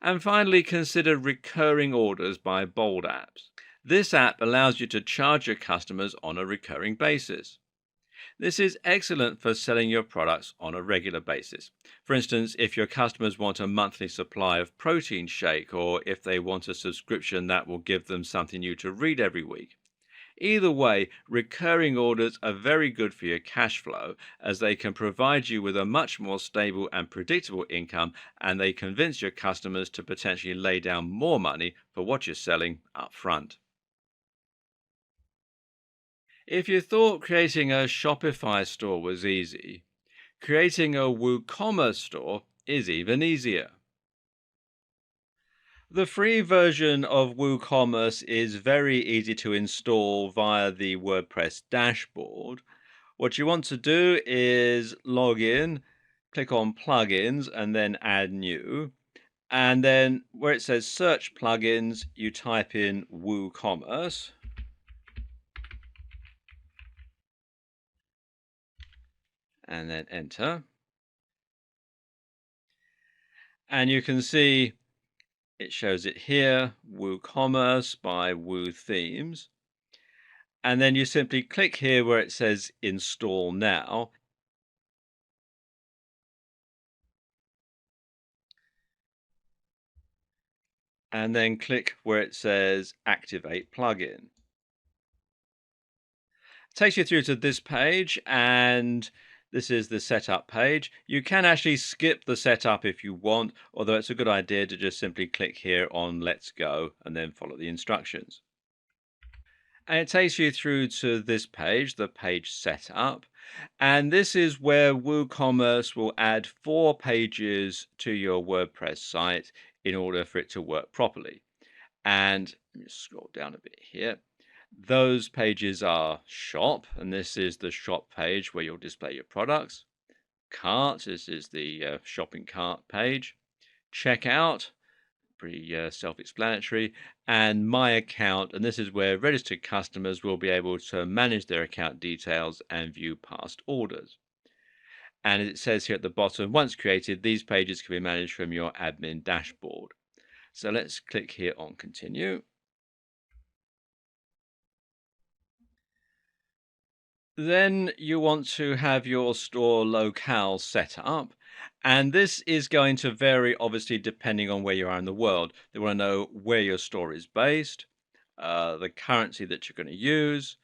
And finally, consider recurring orders by Bold Apps. This app allows you to charge your customers on a recurring basis. This is excellent for selling your products on a regular basis. For instance, if your customers want a monthly supply of protein shake, or if they want a subscription that will give them something new to read every week. Either way, recurring orders are very good for your cash flow, as they can provide you with a much more stable and predictable income, and they convince your customers to potentially lay down more money for what you're selling up front. If you thought creating a Shopify store was easy, creating a WooCommerce store is even easier. The free version of WooCommerce is very easy to install via the WordPress dashboard. What you want to do is log in, click on plugins, and then add new. And then where it says search plugins, you type in WooCommerce and then enter. And you can see it shows it here, WooCommerce by Woo Themes. And then you simply click here where it says install now. And then click where it says activate plugin. It takes you through to this page, and this is the setup page. You can actually skip the setup if you want, although it's a good idea to just simply click here on Let's Go and then follow the instructions. And it takes you through to this page, the page setup. And this is where WooCommerce will add 4 pages to your WordPress site in order for it to work properly. And let me scroll down a bit here. Those pages are shop, and this is the shop page where you'll display your products. Cart, this is the shopping cart page. Checkout, pretty self-explanatory. And my account, and this is where registered customers will be able to manage their account details and view past orders. And it says here at the bottom, once created, these pages can be managed from your admin dashboard. So let's click here on continue. Then you want to have your store locale set up. And this is going to vary, obviously, depending on where you are in the world. They want to know where your store is based, the currency that you're going to use,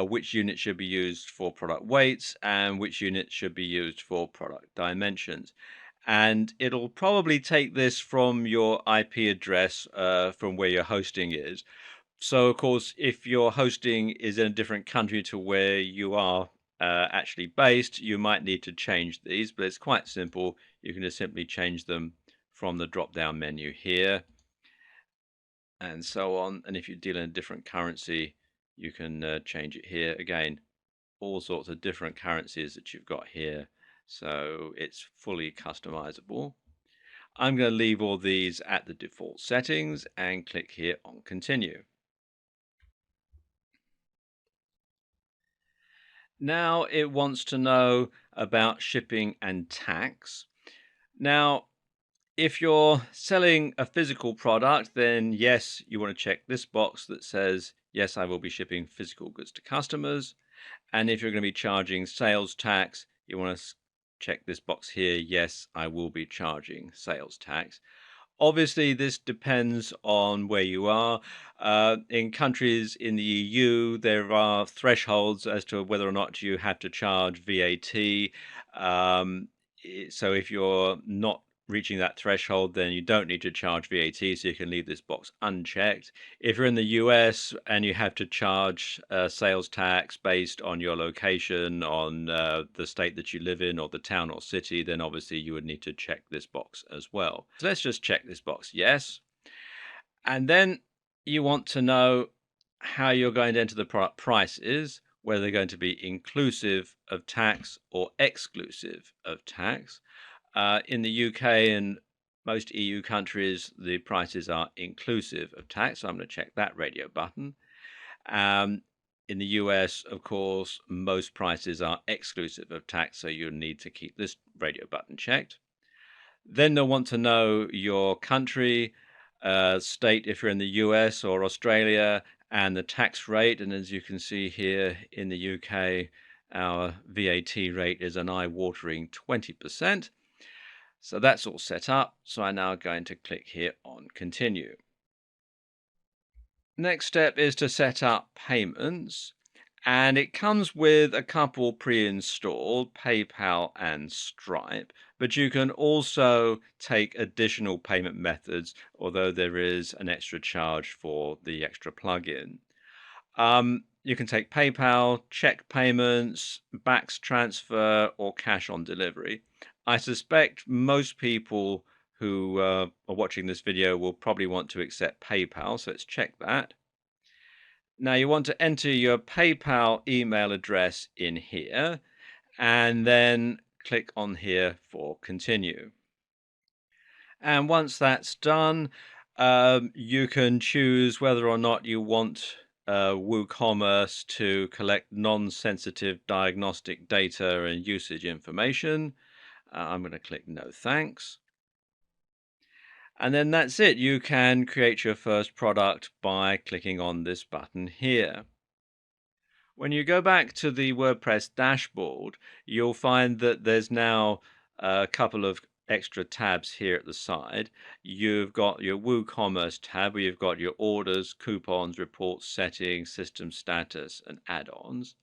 which unit should be used for product weights, and which unit should be used for product dimensions. And it'll probably take this from your IP address from where your hosting is. So, of course, if your hosting is in a different country to where you are actually based, you might need to change these, but it's quite simple. You can just simply change them from the drop down menu here and so on. And if you deal in a different currency, you can change it here again. All sorts of different currencies that you've got here. So it's fully customizable. I'm going to leave all these at the default settings and click here on continue. Now it wants to know about shipping and tax. Now, if you're selling a physical product, then yes, you want to check this box that says, yes, I will be shipping physical goods to customers. And if you're going to be charging sales tax, you want to check this box here, yes, I will be charging sales tax. Obviously, this depends on where you are. In countries in the EU, there are thresholds as to whether or not you have to charge VAT. So if you're not reaching that threshold, then you don't need to charge VAT, so you can leave this box unchecked. If you're in the US and you have to charge sales tax based on your location, on the state that you live in, or the town or city, then obviously you would need to check this box as well. So let's just check this box, yes. And then you want to know how you're going to enter the product prices, whether they're going to be inclusive of tax or exclusive of tax. In the UK and most EU countries, the prices are inclusive of tax. So I'm going to check that radio button. In the US, of course, most prices are exclusive of tax. So you'll need to keep this radio button checked. Then they'll want to know your country, state if you're in the US or Australia, and the tax rate. And as you can see here in the UK, our VAT rate is an eye-watering 20%. So that's all set up. So I'm now going to click here on continue. Next step is to set up payments. And it comes with a couple pre-installed, PayPal and Stripe, but you can also take additional payment methods, although there is an extra charge for the extra plugin. You can take PayPal, check payments, BACS transfer, or cash on delivery. I suspect most people who are watching this video will probably want to accept PayPal, so let's check that. Now you want to enter your PayPal email address in here and then click on here for continue. And once that's done, you can choose whether or not you want WooCommerce to collect non-sensitive diagnostic data and usage information. I'm going to click no thanks. And then that's it. You can create your first product by clicking on this button here. When you go back to the WordPress dashboard, you'll find that there's now a couple of extra tabs here at the side. You've got your WooCommerce tab where you've got your orders, coupons, reports, settings, system status, and add-ons.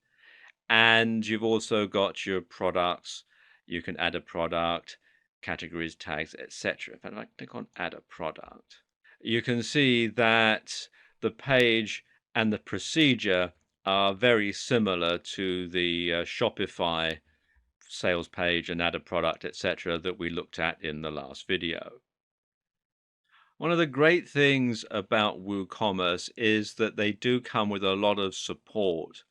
And you've also got your products. You can add a product, categories, tags, etc. If I click on add a product, you can see that the page and the procedure are very similar to the Shopify sales page and add a product, etc. that we looked at in the last video. One of the great things about WooCommerce is that they do come with a lot of support.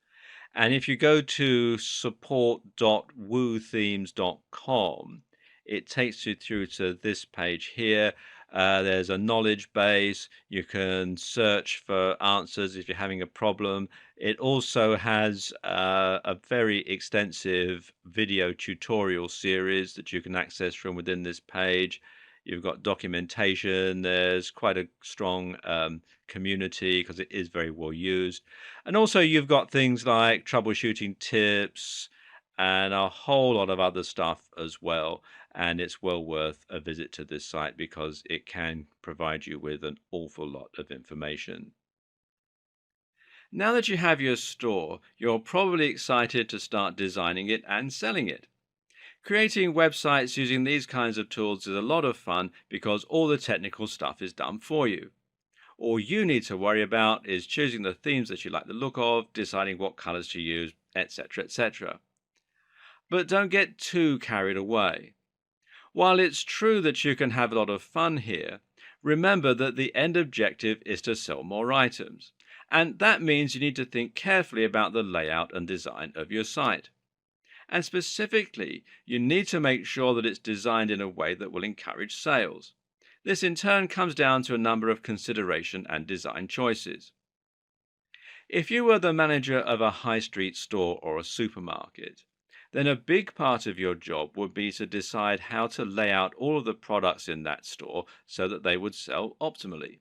And if you go to support.woothemes.com, it takes you through to this page here. There's a knowledge base. You can search for answers if you're having a problem. It also has a very extensive video tutorial series that you can access from within this page. You've got documentation. There's quite a strong community because it is very well used. And also, you've got things like troubleshooting tips and a whole lot of other stuff as well. And it's well worth a visit to this site because it can provide you with an awful lot of information. Now that you have your store, you're probably excited to start designing it and selling it. Creating websites using these kinds of tools is a lot of fun because all the technical stuff is done for you. All you need to worry about is choosing the themes that you like the look of, deciding what colors to use, etc., etc. But don't get too carried away. While it's true that you can have a lot of fun here, remember that the end objective is to sell more items. And that means you need to think carefully about the layout and design of your site. And specifically, you need to make sure that it's designed in a way that will encourage sales. This in turn comes down to a number of consideration and design choices. If you were the manager of a high street store or a supermarket, then a big part of your job would be to decide how to lay out all of the products in that store so that they would sell optimally.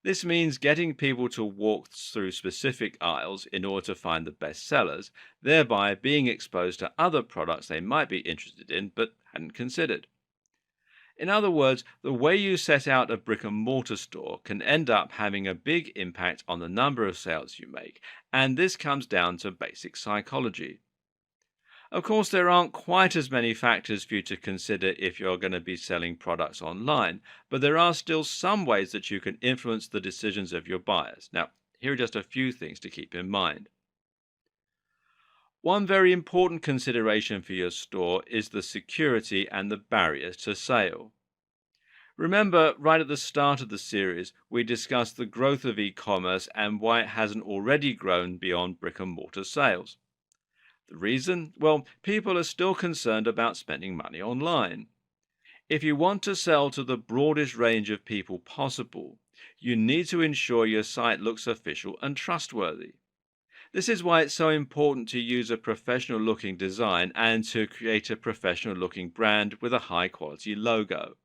This means getting people to walk through specific aisles in order to find the best sellers, thereby being exposed to other products they might be interested in but hadn't considered. In other words, the way you set out a brick and mortar store can end up having a big impact on the number of sales you make, and this comes down to basic psychology. Of course, there aren't quite as many factors for you to consider if you're going to be selling products online, but there are still some ways that you can influence the decisions of your buyers. Now, here are just a few things to keep in mind. One very important consideration for your store is the security and the barriers to sale. Remember, right at the start of the series, we discussed the growth of e-commerce and why it hasn't already grown beyond brick and mortar sales. The reason? Well, people are still concerned about spending money online. If you want to sell to the broadest range of people possible, you need to ensure your site looks official and trustworthy. This is why it's so important to use a professional looking design and to create a professional looking brand with a high quality logo.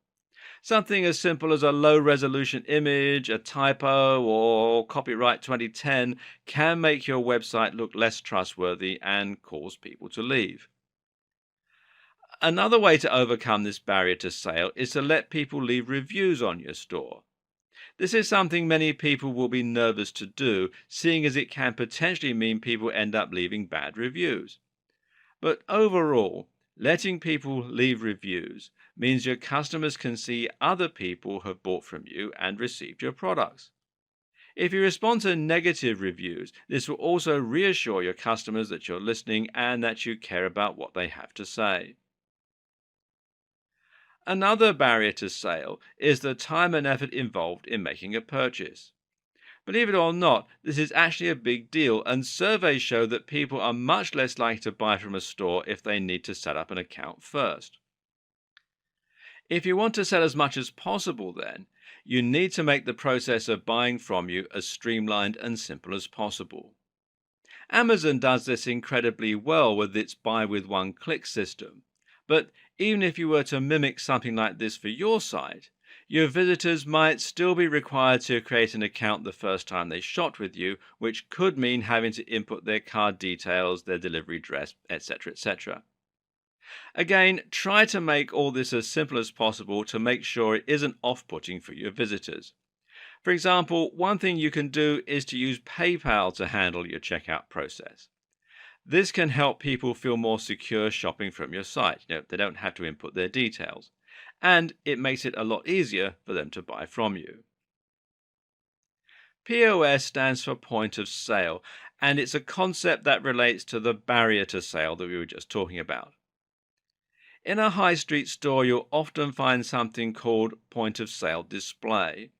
Something as simple as a low resolution image, a typo, or copyright 2010 can make your website look less trustworthy and cause people to leave. Another way to overcome this barrier to sale is to let people leave reviews on your store. This is something many people will be nervous to do, seeing as it can potentially mean people end up leaving bad reviews. But overall, letting people leave reviews means your customers can see other people have bought from you and received your products. If you respond to negative reviews, this will also reassure your customers that you're listening and that you care about what they have to say. Another barrier to sale is the time and effort involved in making a purchase. Believe it or not, this is actually a big deal, and surveys show that people are much less likely to buy from a store if they need to set up an account first. If you want to sell as much as possible, then, you need to make the process of buying from you as streamlined and simple as possible. Amazon does this incredibly well with its buy with one click system. But even if you were to mimic something like this for your site, your visitors might still be required to create an account the first time they shop with you, which could mean having to input their card details, their delivery address, etc., etc. Again, try to make all this as simple as possible to make sure it isn't off-putting for your visitors. For example, one thing you can do is to use PayPal to handle your checkout process. This can help people feel more secure shopping from your site. They don't have to input their details. And it makes it a lot easier for them to buy from you. POS stands for point of sale, and it's a concept that relates to the barrier to sale that we were just talking about. In a high street store, you'll often find something called point of sale display.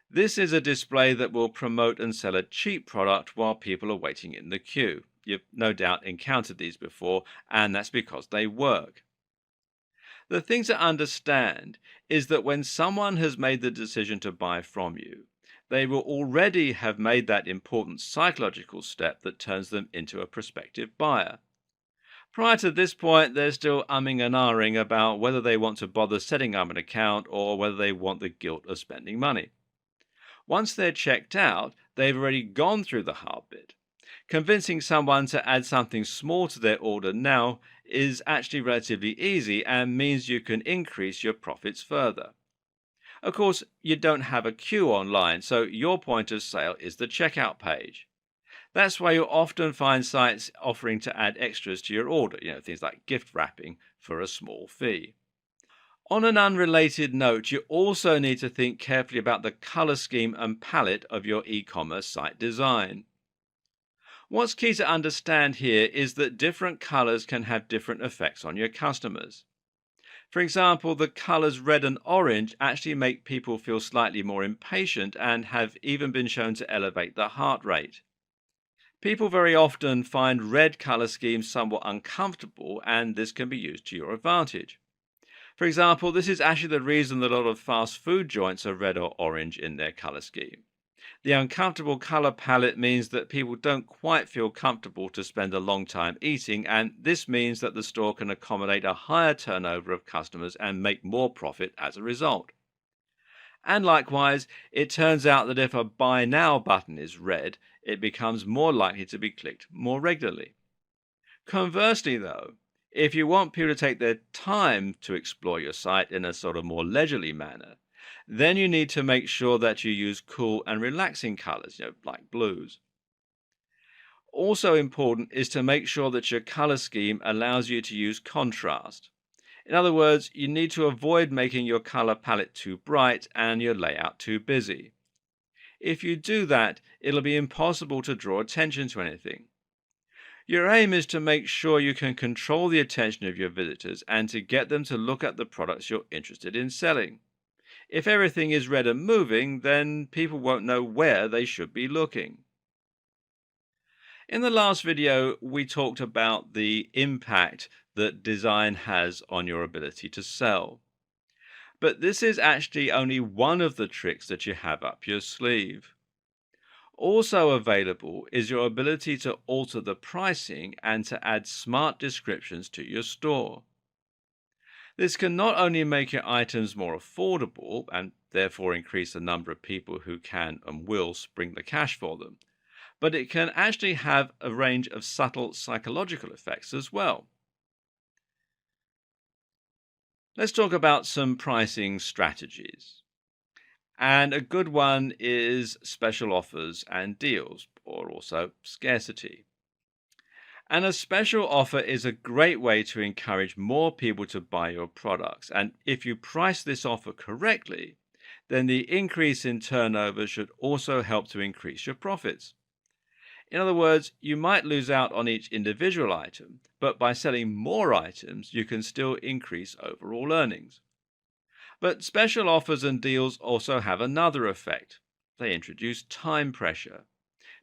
This is a display that will promote and sell a cheap product while people are waiting in the queue. You've no doubt encountered these before, and that's because they work. The thing to understand is that when someone has made the decision to buy from you, they will already have made that important psychological step that turns them into a prospective buyer. Prior to this point, they're still umming and ahhing about whether they want to bother setting up an account or whether they want the guilt of spending money. Once they're checked out, they've already gone through the hard bit. Convincing someone to add something small to their order now is actually relatively easy and means you can increase your profits further. Of course, you don't have a queue online, so your point of sale is the checkout page. That's why you'll often find sites offering to add extras to your order, things like gift wrapping for a small fee. On an unrelated note, you also need to think carefully about the color scheme and palette of your e-commerce site design. What's key to understand here is that different colors can have different effects on your customers. For example, the colors red and orange actually make people feel slightly more impatient and have even been shown to elevate the heart rate. People very often find red color schemes somewhat uncomfortable, and this can be used to your advantage. For example, this is actually the reason that a lot of fast food joints are red or orange in their color scheme. The uncomfortable color palette means that people don't quite feel comfortable to spend a long time eating, and this means that the store can accommodate a higher turnover of customers and make more profit as a result. And likewise, it turns out that if a buy now button is red, it becomes more likely to be clicked more regularly. Conversely, though, if you want people to take their time to explore your site in a sort of more leisurely manner, then you need to make sure that you use cool and relaxing colors, like blues. Also important is to make sure that your color scheme allows you to use contrast. In other words, you need to avoid making your color palette too bright and your layout too busy. If you do that, it'll be impossible to draw attention to anything. Your aim is to make sure you can control the attention of your visitors and to get them to look at the products you're interested in selling. If everything is red and moving, then people won't know where they should be looking. In the last video, we talked about the impact that design has on your ability to sell. But this is actually only one of the tricks that you have up your sleeve. Also available is your ability to alter the pricing and to add smart descriptions to your store. This can not only make your items more affordable and therefore increase the number of people who can and will spring the cash for them, but it can actually have a range of subtle psychological effects as well. Let's talk about some pricing strategies. And a good one is special offers and deals, or also scarcity. And a special offer is a great way to encourage more people to buy your products. And if you price this offer correctly, then the increase in turnover should also help to increase your profits. In other words, you might lose out on each individual item, but by selling more items, you can still increase overall earnings. But special offers and deals also have another effect. They introduce time pressure.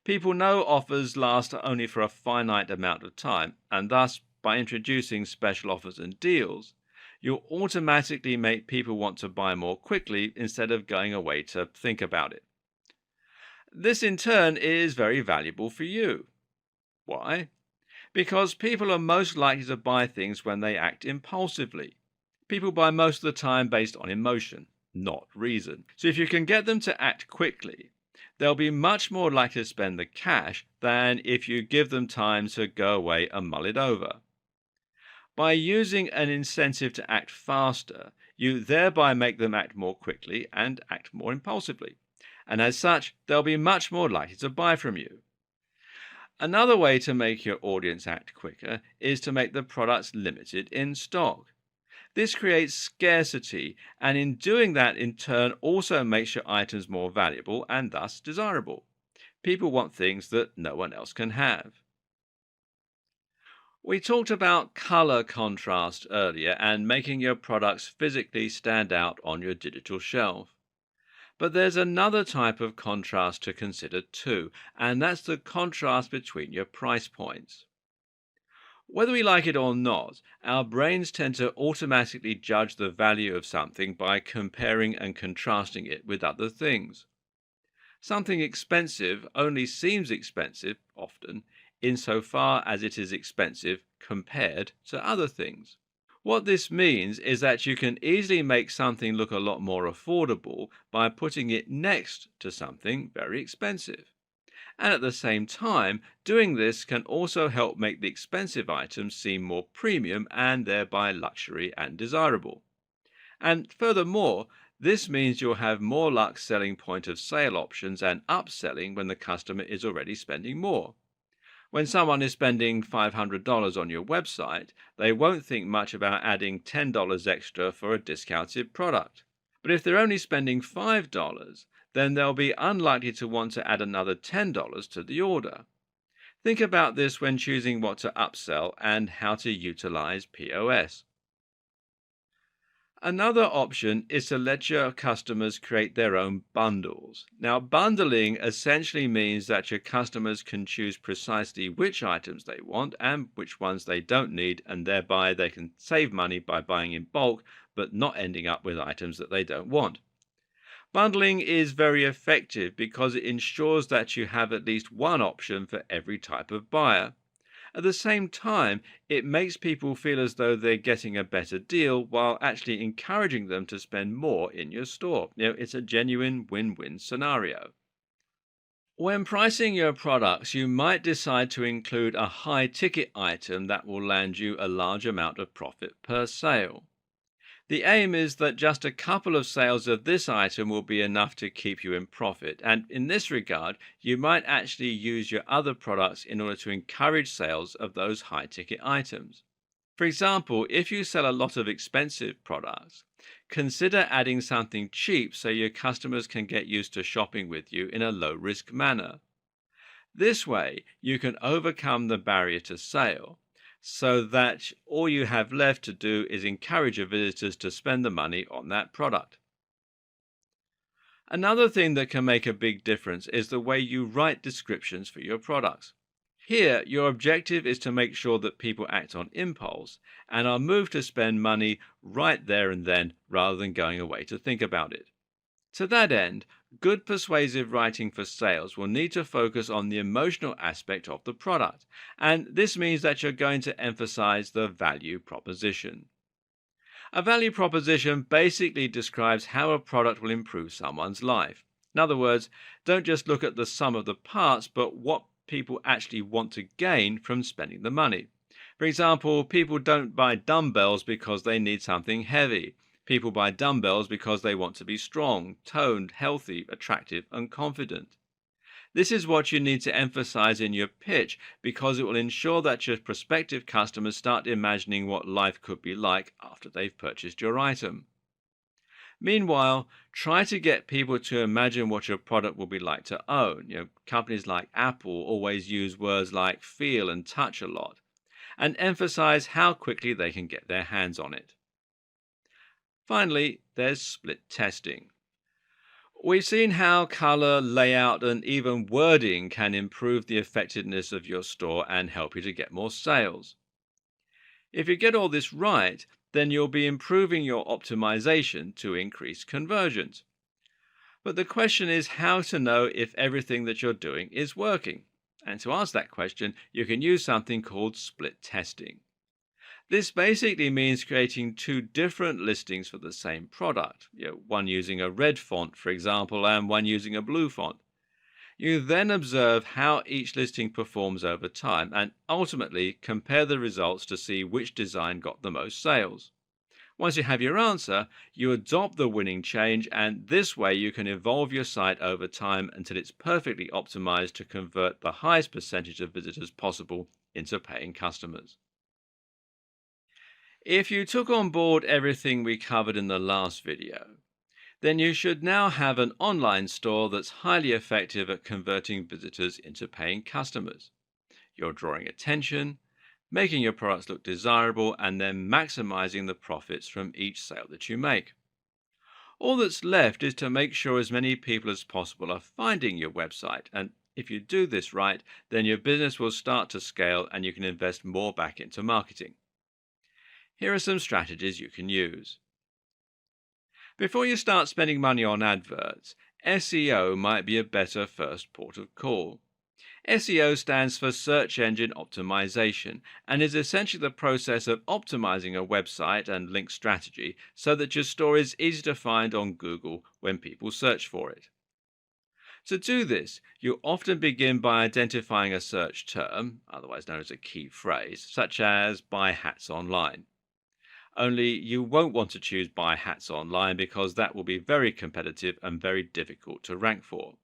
People know offers last only for a finite amount of time, and thus, by introducing special offers and deals, you'll automatically make people want to buy more quickly instead of going away to think about it. This in turn is very valuable for you. Why? Because people are most likely to buy things when they act impulsively. People buy most of the time based on emotion, not reason. So if you can get them to act quickly, they'll be much more likely to spend the cash than if you give them time to go away and mull it over. By using an incentive to act faster, you thereby make them act more quickly and act more impulsively. And as such, they'll be much more likely to buy from you. Another way to make your audience act quicker is to make the products limited in stock. This creates scarcity, and in doing that, in turn, also makes your items more valuable and thus desirable. People want things that no one else can have. We talked about color contrast earlier and making your products physically stand out on your digital shelf. But there's another type of contrast to consider too, and that's the contrast between your price points. Whether we like it or not, our brains tend to automatically judge the value of something by comparing and contrasting it with other things. Something expensive only seems expensive, often, insofar as it is expensive compared to other things. What this means is that you can easily make something look a lot more affordable by putting it next to something very expensive. And at the same time, doing this can also help make the expensive items seem more premium and thereby luxury and desirable. And furthermore, this means you'll have more luck selling point of sale options and upselling when the customer is already spending more. When someone is spending $500 on your website, they won't think much about adding $10 extra for a discounted product. But if they're only spending $5, then they'll be unlikely to want to add another $10 to the order. Think about this when choosing what to upsell and how to utilize POS. Another option is to let your customers create their own bundles. Now, bundling essentially means that your customers can choose precisely which items they want and which ones they don't need, and thereby they can save money by buying in bulk but not ending up with items that they don't want. Bundling is very effective because it ensures that you have at least one option for every type of buyer. At the same time, it makes people feel as though they're getting a better deal while actually encouraging them to spend more in your store. It's a genuine win win scenario. When pricing your products, you might decide to include a high ticket item that will land you a large amount of profit per sale. The aim is that just a couple of sales of this item will be enough to keep you in profit, and in this regard, you might actually use your other products in order to encourage sales of those high ticket items. For example, if you sell a lot of expensive products, consider adding something cheap so your customers can get used to shopping with you in a low risk manner. This way, you can overcome the barrier to sale so that all you have left to do is encourage your visitors to spend the money on that product. Another thing that can make a big difference is the way you write descriptions for your products. Here, your objective is to make sure that people act on impulse and are moved to spend money right there and then rather than going away to think about it. To that end, good persuasive writing for sales will need to focus on the emotional aspect of the product, and this means that you're going to emphasize the value proposition. A value proposition basically describes how a product will improve someone's life. In other words, don't just look at the sum of the parts, but what people actually want to gain from spending the money. For example, people don't buy dumbbells because they need something heavy. People buy dumbbells because they want to be strong, toned, healthy, attractive, and confident. This is what you need to emphasize in your pitch because it will ensure that your prospective customers start imagining what life could be like after they've purchased your item. Meanwhile, try to get people to imagine what your product will be like to own. Companies like Apple always use words like feel and touch a lot, and emphasize how quickly they can get their hands on it. Finally, there's split testing. We've seen how color, layout, and even wording can improve the effectiveness of your store and help you to get more sales. If you get all this right, then you'll be improving your optimization to increase conversions. But the question is how to know if everything that you're doing is working. And to answer that question, you can use something called split testing. This basically means creating two different listings for the same product, one using a red font, for example, and one using a blue font. You then observe how each listing performs over time and ultimately compare the results to see which design got the most sales. Once you have your answer, you adopt the winning change, and this way you can evolve your site over time until it's perfectly optimized to convert the highest percentage of visitors possible into paying customers. If you took on board everything we covered in the last video, then you should now have an online store that's highly effective at converting visitors into paying customers. You're drawing attention, making your products look desirable and then maximizing the profits from each sale that you make. All that's left is to make sure as many people as possible are finding your website. And if you do this right, then your business will start to scale and you can invest more back into marketing. Here are some strategies you can use. Before you start spending money on adverts, SEO might be a better first port of call. SEO stands for Search Engine Optimization and is essentially the process of optimizing a website and link strategy so that your store is easy to find on Google when people search for it. To do this, you often begin by identifying a search term, otherwise known as a key phrase, such as buy hats online. Only you won't want to choose buy hats online because that will be very competitive and very difficult to rank for.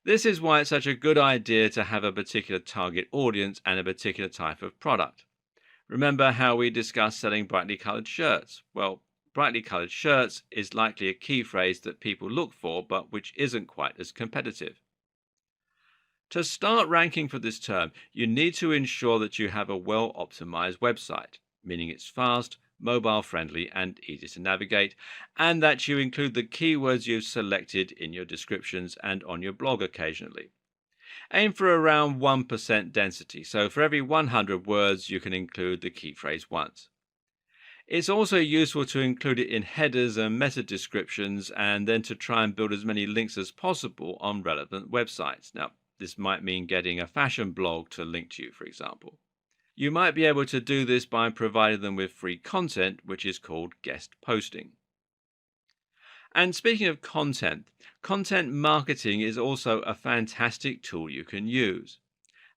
This is why it's such a good idea to have a particular target audience and a particular type of product. Remember how we discussed selling brightly colored shirts? Well, brightly colored shirts is likely a key phrase that people look for, but which isn't quite as competitive. To start ranking for this term, you need to ensure that you have a well optimized website, meaning it's fast, mobile friendly, and easy to navigate, and that you include the keywords you've selected in your descriptions and on your blog occasionally. Aim for around 1% density, so for every 100 words, you can include the key phrase once. It's also useful to include it in headers and meta descriptions, and then to try and build as many links as possible on relevant websites. Now, this might mean getting a fashion blog to link to you, for example. You might be able to do this by providing them with free content, which is called guest posting. And speaking of content, content marketing is also a fantastic tool you can use.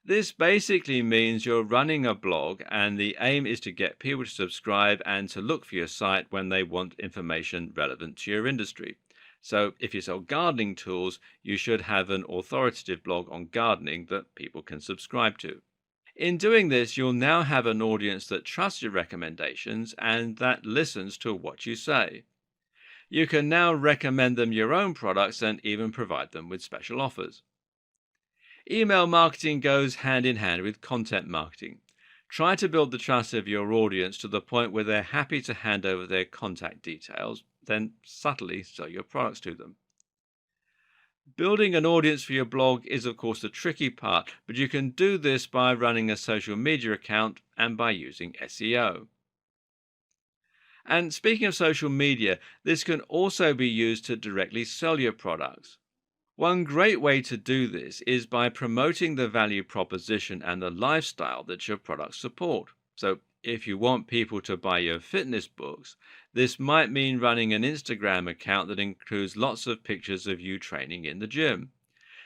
This basically means you're running a blog, and the aim is to get people to subscribe and to look for your site when they want information relevant to your industry. So, if you sell gardening tools, you should have an authoritative blog on gardening that people can subscribe to. In doing this, you'll now have an audience that trusts your recommendations and that listens to what you say. You can now recommend them your own products and even provide them with special offers. Email marketing goes hand in hand with content marketing. Try to build the trust of your audience to the point where they're happy to hand over their contact details, then subtly sell your products to them. Building an audience for your blog is, of course, the tricky part, but you can do this by running a social media account and by using SEO. And speaking of social media, this can also be used to directly sell your products. One great way to do this is by promoting the value proposition and the lifestyle that your products support. So, if you want people to buy your fitness books, this might mean running an Instagram account that includes lots of pictures of you training in the gym.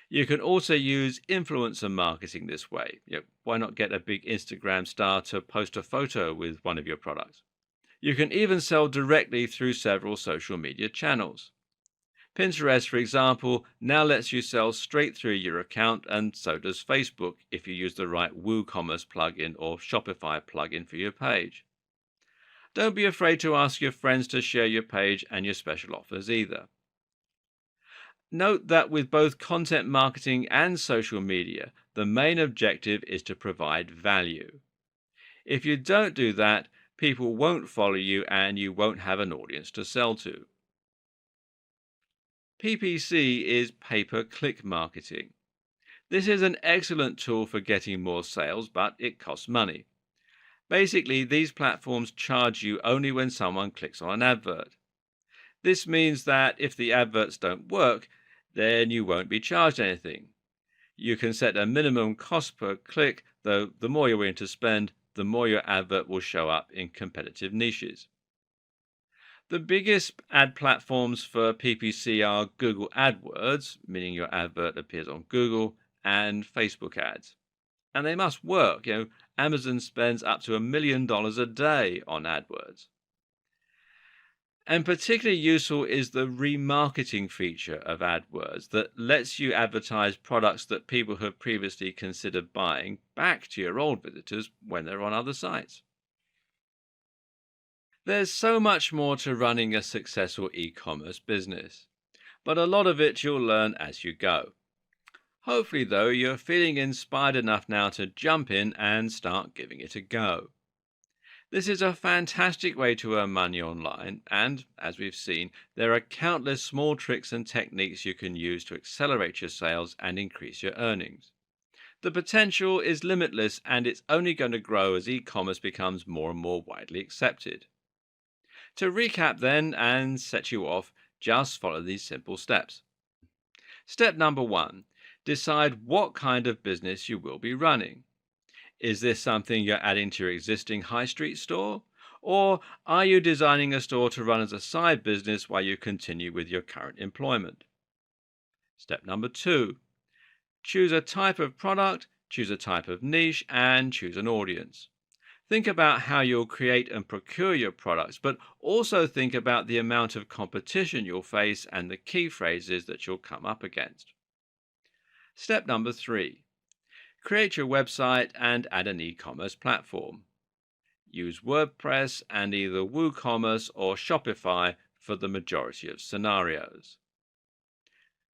You can also use influencer marketing this way. Why not get a big Instagram star to post a photo with one of your products? You can even sell directly through several social media channels. Pinterest, for example, now lets you sell straight through your account, and so does Facebook if you use the right WooCommerce plugin or Shopify plugin for your page. Don't be afraid to ask your friends to share your page and your special offers either. Note that with both content marketing and social media, the main objective is to provide value. If you don't do that, people won't follow you and you won't have an audience to sell to. PPC is pay-per-click marketing. This is an excellent tool for getting more sales, but it costs money. Basically, these platforms charge you only when someone clicks on an advert. This means that if the adverts don't work, then you won't be charged anything. You can set a minimum cost per click, though the more you're willing to spend, the more your advert will show up in competitive niches. The biggest ad platforms for PPC are Google AdWords, meaning your advert appears on Google, and Facebook ads. And they must work. Amazon spends up to $1 million a day on AdWords. And particularly useful is the remarketing feature of AdWords that lets you advertise products that people have previously considered buying back to your old visitors when they're on other sites. There's so much more to running a successful e-commerce business, but a lot of it you'll learn as you go. Hopefully, though, you're feeling inspired enough now to jump in and start giving it a go. This is a fantastic way to earn money online, and as we've seen, there are countless small tricks and techniques you can use to accelerate your sales and increase your earnings. The potential is limitless, and it's only going to grow as e commerce becomes more and more widely accepted. To recap, then, and set you off, just follow these simple steps. Step number one, decide what kind of business you will be running. Is this something you're adding to your existing high street store? Or are you designing a store to run as a side business while you continue with your current employment? Step number two, choose a type of product, choose a type of niche, and choose an audience. Think about how you'll create and procure your products, but also think about the amount of competition you'll face and the key phrases that you'll come up against. Step number three, create your website and add an e commerce platform. Use WordPress and either WooCommerce or Shopify for the majority of scenarios.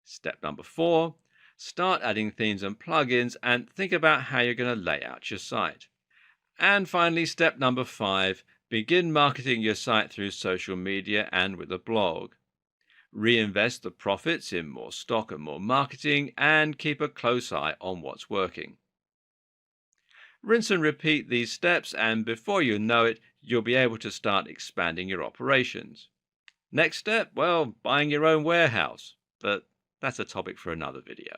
Step number four, start adding themes and plugins and think about how you're going to lay out your site. And finally, step number five, begin marketing your site through social media and with a blog. Reinvest the profits in more stock and more marketing, and keep a close eye on what's working. Rinse and repeat these steps, and before you know it, you'll be able to start expanding your operations. Next step, well, buying your own warehouse, but that's a topic for another video.